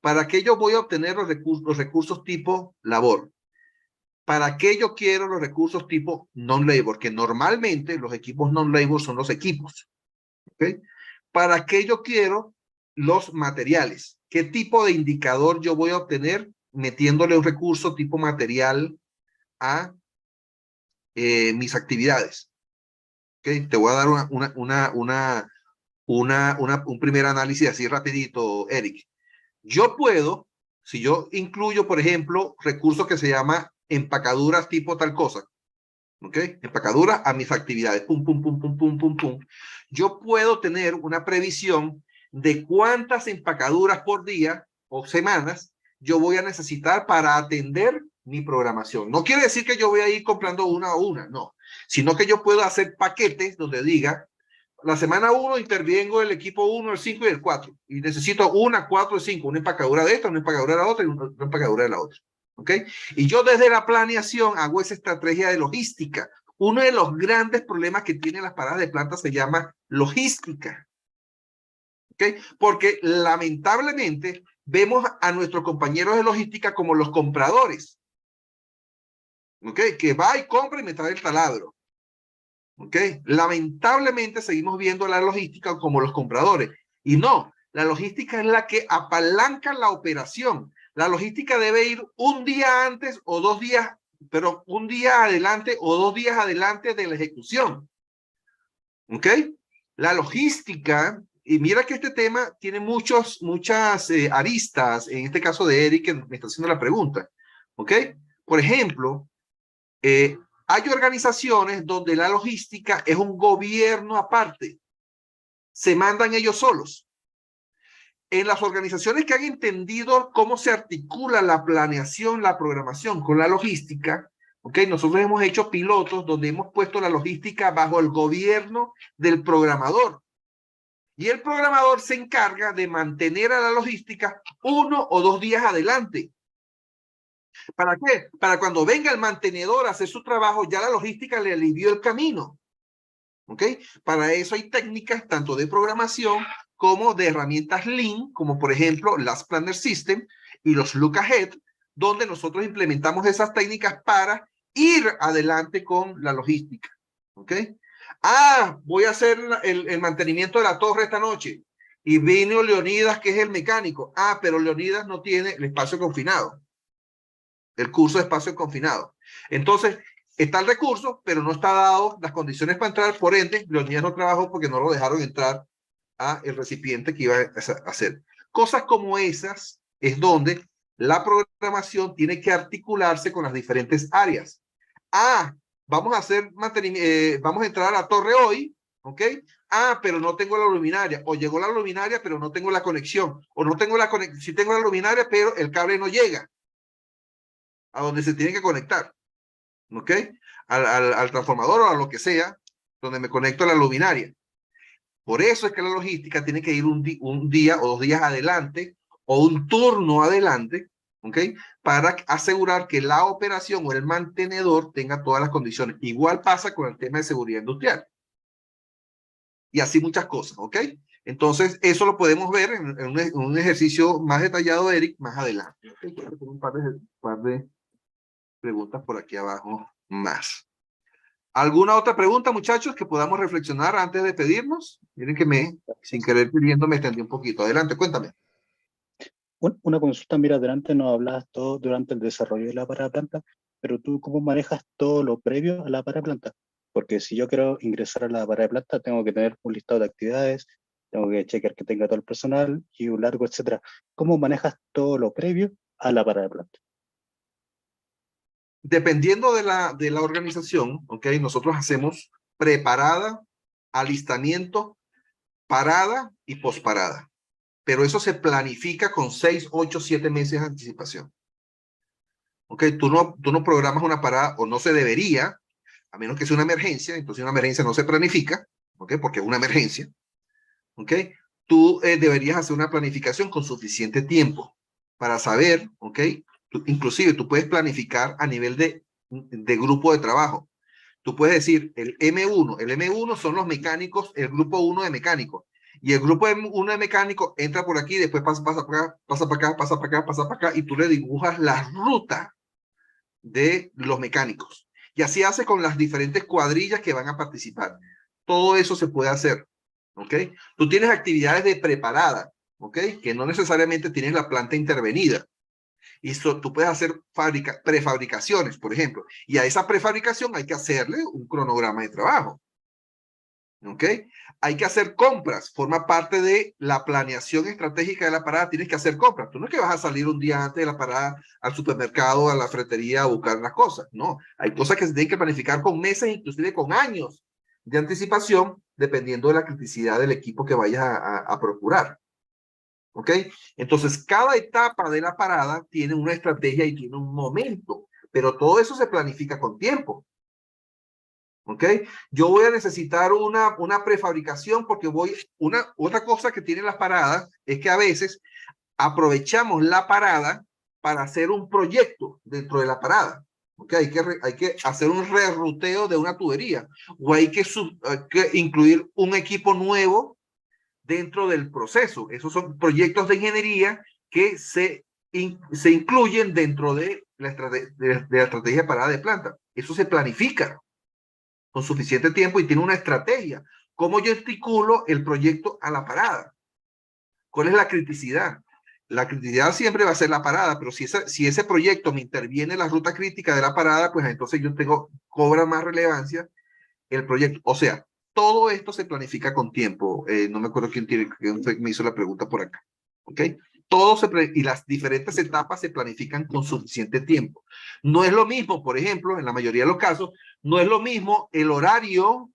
¿Para qué yo voy a obtener los recursos tipo labor? ¿Para qué yo quiero los recursos tipo non-labor? Que normalmente los equipos non-labor son los equipos. ¿Okay? ¿Para qué yo quiero los materiales? ¿Qué tipo de indicador yo voy a obtener metiéndole un recurso tipo material a mis actividades? ¿Okay? Te voy a dar un primer análisis así rapidito, Eric. Yo puedo, si yo incluyo, por ejemplo, recursos que se llama empacaduras tipo tal cosa, ¿ok? Empacaduras a mis actividades, pum, pum, pum, pum, pum, pum, pum. Yo puedo tener una previsión de cuántas empacaduras por día o semanas yo voy a necesitar para atender mi programación. No quiere decir que yo voy a ir comprando una a una, no, sino que yo puedo hacer paquetes donde diga, la semana 1 intervengo el equipo 1, el 5 y el 4. Y necesito 1, 4 y 5. Una empacadura de esta, una empacadura de la otra y una empacadura de la otra. ¿Ok? Y yo desde la planeación hago esa estrategia de logística. Uno de los grandes problemas que tienen las paradas de planta se llama logística. ¿Ok? Porque lamentablemente vemos a nuestros compañeros de logística como los compradores. ¿Ok? Que va y compra y me trae el taladro. ¿Ok? Lamentablemente seguimos viendo la logística como los compradores. Y no, la logística es la que apalanca la operación. La logística debe ir un día antes o 2 días, pero un día adelante o 2 días adelante de la ejecución. ¿Ok? La logística, y mira que este tema tiene muchas aristas, en este caso de Eric, que me está haciendo la pregunta. ¿Ok? Por ejemplo, hay organizaciones donde la logística es un gobierno aparte. Se mandan ellos solos. En las organizaciones que han entendido cómo se articula la planeación, la programación con la logística, ¿ok? Nosotros hemos hecho pilotos donde hemos puesto la logística bajo el gobierno del programador. Y el programador se encarga de mantener a la logística 1 o 2 días adelante. ¿Para qué? Para cuando venga el mantenedor a hacer su trabajo, ya la logística le alivió el camino. ¿Ok? Para eso hay técnicas tanto de programación como de herramientas Lean, como por ejemplo las Planner System y los Look Ahead, donde nosotros implementamos esas técnicas para ir adelante con la logística. ¿Ok? Ah, voy a hacer el mantenimiento de la torre esta noche. Y vino Leonidas, que es el mecánico. Ah, pero Leonidas no tiene el espacio confinado. El curso de espacio confinado. Entonces, está el recurso, pero no está dado las condiciones para entrar. Por ende, Leonidas no trabajó porque no lo dejaron entrar a el recipiente que iba a hacer. Cosas como esas es donde la programación tiene que articularse con las diferentes áreas. Ah, vamos a hacer mantenimiento, vamos a entrar a la torre hoy, ¿ok? Ah, pero no tengo la luminaria. O llegó la luminaria, pero no tengo la conexión. O no tengo la conexión, sí tengo la luminaria, pero el cable no llega. a donde se tiene que conectar, ¿ok? Al transformador o a lo que sea, donde me conecto a la luminaria. Por eso es que la logística tiene que ir un día o 2 días adelante o un turno adelante, ¿ok? Para asegurar que la operación o el mantenedor tenga todas las condiciones. Igual pasa con el tema de seguridad industrial. Y así muchas cosas, ¿ok? Entonces, eso lo podemos ver en un ejercicio más detallado, Eric, más adelante. ¿Okay? Tengo un par de preguntas por aquí abajo más. ¿Alguna otra pregunta, muchachos, que podamos reflexionar antes de pedirnos? Miren que sin querer pidiendo, me extendí un poquito. Adelante, cuéntame. Una consulta, mira, adelante nos hablabas todo durante el desarrollo de la parada de planta, pero tú ¿cómo manejas todo lo previo a la parada de planta? Porque si yo quiero ingresar a la parada de planta, tengo que tener un listado de actividades, tengo que chequear que tenga todo el personal y un largo, etcétera. ¿Cómo manejas todo lo previo a la parada de planta? Dependiendo de la organización, ¿ok? Nosotros hacemos preparada, alistamiento, parada y posparada. Pero eso se planifica con 6, 8, 7 meses de anticipación. ¿Ok? Tú no programas una parada, o no se debería, a menos que sea una emergencia. Entonces una emergencia no se planifica, ¿ok? Porque es una emergencia. ¿Ok? Tú deberías hacer una planificación con suficiente tiempo para saber, ¿ok? Inclusive tú puedes planificar a nivel de grupo de trabajo. Tú puedes decir el M1 son los mecánicos, el grupo 1 de mecánicos. Y el grupo 1 de mecánicos entra por aquí, después pasa para acá, pasa para acá, pasa para acá, pasa para acá, y tú le dibujas la ruta de los mecánicos. Y así hace con las diferentes cuadrillas que van a participar. Todo eso se puede hacer, ¿ok? Tú tienes actividades de preparada, ¿ok? Que no necesariamente tienes la planta intervenida. Y tú puedes hacer prefabricaciones, por ejemplo. Y a esa prefabricación hay que hacerle un cronograma de trabajo. ¿Ok? Hay que hacer compras, forma parte de la planeación estratégica de la parada, tienes que hacer compras. Tú no es que vas a salir un día antes de la parada al supermercado, a la ferretería a buscar las cosas. No, hay cosas que se tienen que planificar con meses, inclusive con años de anticipación, dependiendo de la criticidad del equipo que vayas a procurar. ¿Ok? Entonces, cada etapa de la parada tiene una estrategia y tiene un momento, pero todo eso se planifica con tiempo. ¿Ok? Yo voy a necesitar una prefabricación porque otra cosa que tienen las paradas es que a veces aprovechamos la parada para hacer un proyecto dentro de la parada. ¿Ok? Hay que hacer un reruteo de una tubería o hay que incluir un equipo nuevo dentro del proceso. Esos son proyectos de ingeniería que se incluyen dentro de la estrategia de parada de planta. Eso se planifica con suficiente tiempo y tiene una estrategia. ¿Cómo yo articulo el proyecto a la parada? ¿Cuál es la criticidad? La criticidad siempre va a ser la parada, pero si ese proyecto me interviene en la ruta crítica de la parada, pues entonces cobra más relevancia el proyecto. O sea, todo esto se planifica con tiempo. No me acuerdo quién me hizo la pregunta por acá. ¿Ok? Y las diferentes etapas se planifican con suficiente tiempo. No es lo mismo, por ejemplo, en la mayoría de los casos, no es lo mismo el horario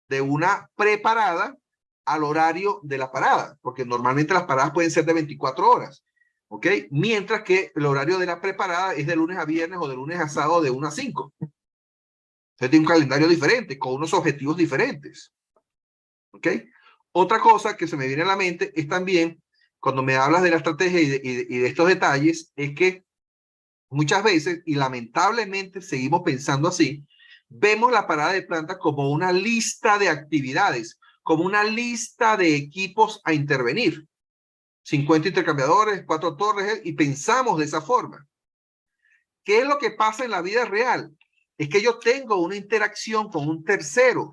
de una preparada al horario de la parada, porque normalmente las paradas pueden ser de 24 horas, ¿ok? Mientras que el horario de la preparada es de lunes a viernes o de lunes a sábado de 1 a 5. Entonces tiene un calendario diferente, con unos objetivos diferentes, ¿ok? Otra cosa que se me viene a la mente es también, cuando me hablas de la estrategia y de estos detalles, es que muchas veces, y lamentablemente seguimos pensando así, vemos la parada de planta como una lista de actividades, como una lista de equipos a intervenir. 50 intercambiadores, 4 torres, y pensamos de esa forma. ¿Qué es lo que pasa en la vida real? Es que yo tengo una interacción con un tercero.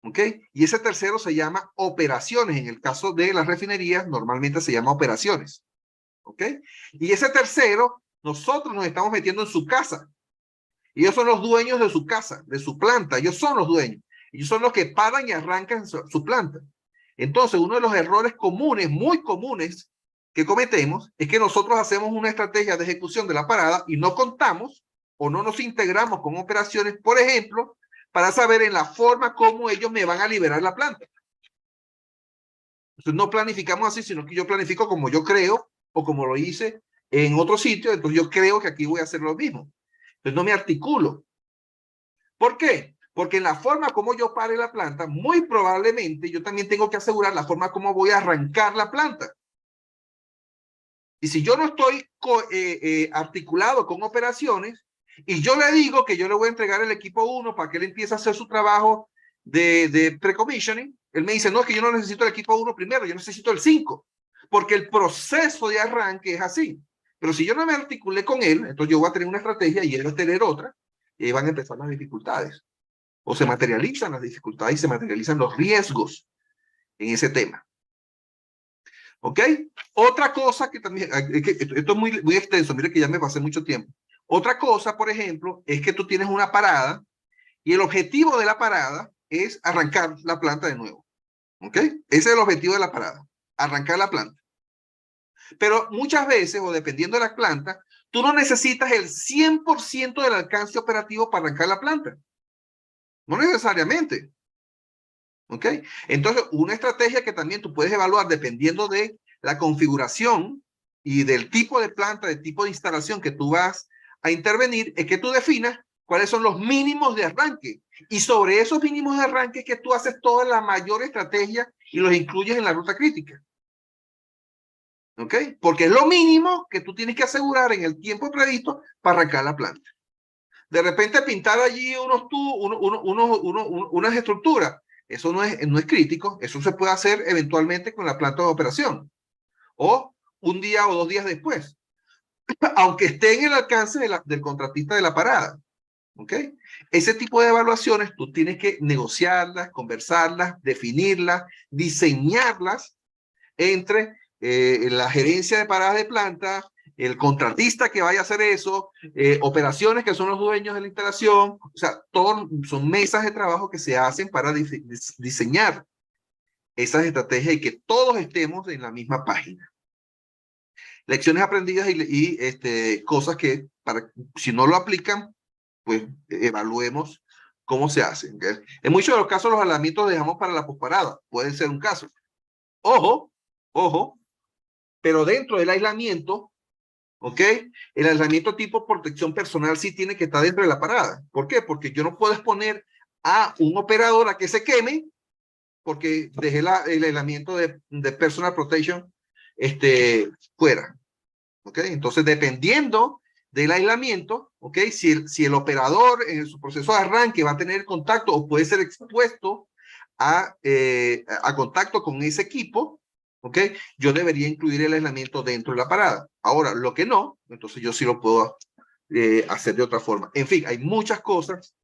¿Ok? Y ese tercero se llama operaciones. En el caso de las refinerías, normalmente se llama operaciones. ¿Ok? Y ese tercero, nosotros nos estamos metiendo en su casa. Ellos son los dueños de su casa, de su planta. Ellos son los dueños. Ellos son los que paran y arrancan su planta. Entonces, uno de los errores comunes, muy comunes, que cometemos es que nosotros hacemos una estrategia de ejecución de la parada y no contamos o no nos integramos con operaciones, por ejemplo, para saber en la forma cómo ellos me van a liberar la planta. Entonces, no planificamos así, sino que yo planifico como yo creo o como lo hice en otro sitio, entonces yo creo que aquí voy a hacer lo mismo. Entonces no me articulo. ¿Por qué? Porque en la forma como yo pare la planta, muy probablemente yo también tengo que asegurar la forma como voy a arrancar la planta. Y si yo no estoy articulado con operaciones, y yo le digo que yo le voy a entregar el equipo 1 para que él empiece a hacer su trabajo de pre-commissioning, él me dice, no, es que yo no necesito el equipo 1 primero, yo necesito el 5, porque el proceso de arranque es así. Pero si yo no me articulé con él, entonces yo voy a tener una estrategia y él va a tener otra, y ahí van a empezar las dificultades. O se materializan las dificultades y se materializan los riesgos en ese tema. ¿Ok? Otra cosa que también, esto es muy extenso, mire que ya me pasé mucho tiempo. Otra cosa, por ejemplo, es que tú tienes una parada y el objetivo de la parada es arrancar la planta de nuevo. ¿Ok? Ese es el objetivo de la parada, arrancar la planta. Pero muchas veces, o dependiendo de la planta, tú no necesitas el 100% del alcance operativo para arrancar la planta. No necesariamente. ¿Ok? Entonces, una estrategia que también tú puedes evaluar dependiendo de la configuración y del tipo de planta, del tipo de instalación que tú vas a intervenir, es que tú definas cuáles son los mínimos de arranque. Y sobre esos mínimos de arranque es que tú haces toda la mayor estrategia y los incluyes en la ruta crítica. ¿Ok? Porque es lo mínimo que tú tienes que asegurar en el tiempo previsto para arrancar la planta. De repente pintar allí unas estructuras, eso no es crítico, eso se puede hacer eventualmente con la planta de operación. O un día o 2 días después. Aunque esté en el alcance del contratista de la parada. ¿Ok? Ese tipo de evaluaciones tú tienes que negociarlas, conversarlas, definirlas, diseñarlas entre la gerencia de paradas de planta, el contratista que vaya a hacer eso, operaciones que son los dueños de la instalación, o sea, son mesas de trabajo que se hacen para diseñar esas estrategias y que todos estemos en la misma página. Lecciones aprendidas y cosas que, si no lo aplican, pues evaluemos cómo se hacen. ¿Okay? En muchos de los casos los aislamientos los dejamos para la posparada, puede ser un caso. Ojo, pero dentro del aislamiento, ¿ok? El aislamiento tipo protección personal sí tiene que estar dentro de la parada. ¿Por qué? Porque yo no puedo exponer a un operador a que se queme porque dejé el aislamiento de personal protection fuera. ¿Ok? Entonces, dependiendo del aislamiento, ¿ok? Si el operador en su proceso de arranque va a tener contacto o puede ser expuesto a contacto con ese equipo, ¿ok? Yo debería incluir el aislamiento dentro de la parada. Ahora, lo que no, entonces yo sí lo puedo hacer de otra forma. En fin, hay muchas cosas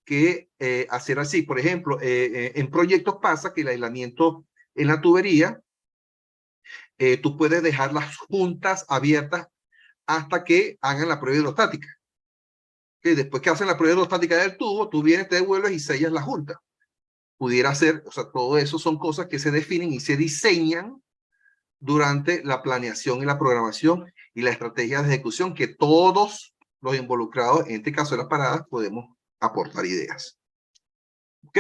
que hacer así. Por ejemplo, en proyectos pasa que el aislamiento en la tubería, tú puedes dejar las juntas abiertas hasta que hagan la prueba hidrostática. ¿Okay? Después que hacen la prueba hidrostática del tubo, tú vienes, te devuelves y sellas la junta. Pudiera ser, o sea, todo eso son cosas que se definen y se diseñan durante la planeación y la programación y la estrategia de ejecución que todos los involucrados, en este caso de las paradas, podemos aportar ideas. ¿Ok?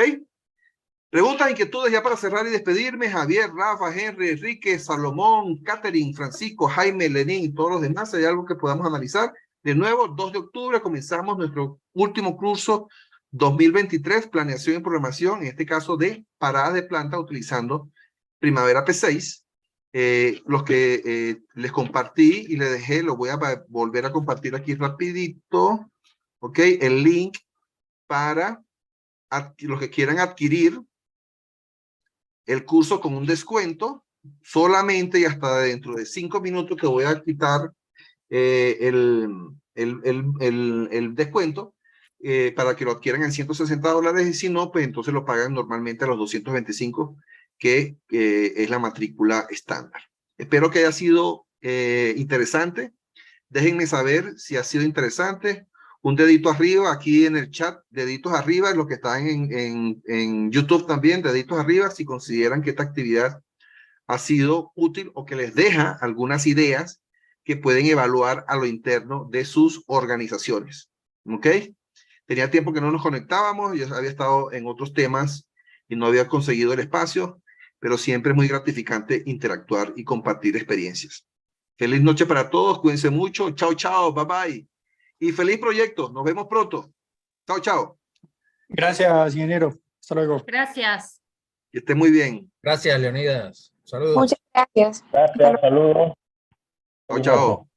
Preguntas, inquietudes ya para cerrar y despedirme. Javier, Rafa, Henry, Enrique, Salomón, Catherine, Francisco, Jaime, Lenín y todos los demás. ¿Hay algo que podamos analizar? De nuevo, 2 de octubre comenzamos nuestro último curso 2023, planeación y programación, en este caso de paradas de planta utilizando Primavera P6. Los que les compartí y les dejé, lo voy a volver a compartir aquí rapidito. ¿Ok? El link para los que quieran adquirir el curso con un descuento, solamente y hasta dentro de 5 minutos que voy a quitar el descuento para que lo adquieran en $160 y si no, pues entonces lo pagan normalmente a los 225 que es la matrícula estándar. Espero que haya sido interesante. Déjenme saber si ha sido interesante. Un dedito arriba aquí en el chat, deditos arriba, los que están en YouTube también, deditos arriba, si consideran que esta actividad ha sido útil o que les deja algunas ideas que pueden evaluar a lo interno de sus organizaciones. ¿Ok? Tenía tiempo que no nos conectábamos, yo había estado en otros temas y no había conseguido el espacio, pero siempre es muy gratificante interactuar y compartir experiencias. Feliz noche para todos, cuídense mucho. Chao, chao, bye bye. Y feliz proyecto, nos vemos pronto. Chao, chao. Gracias, ingeniero. Hasta luego. Gracias. Que esté muy bien. Gracias, Leonidas. Saludos. Muchas gracias. Gracias, saludos. Chao, chao.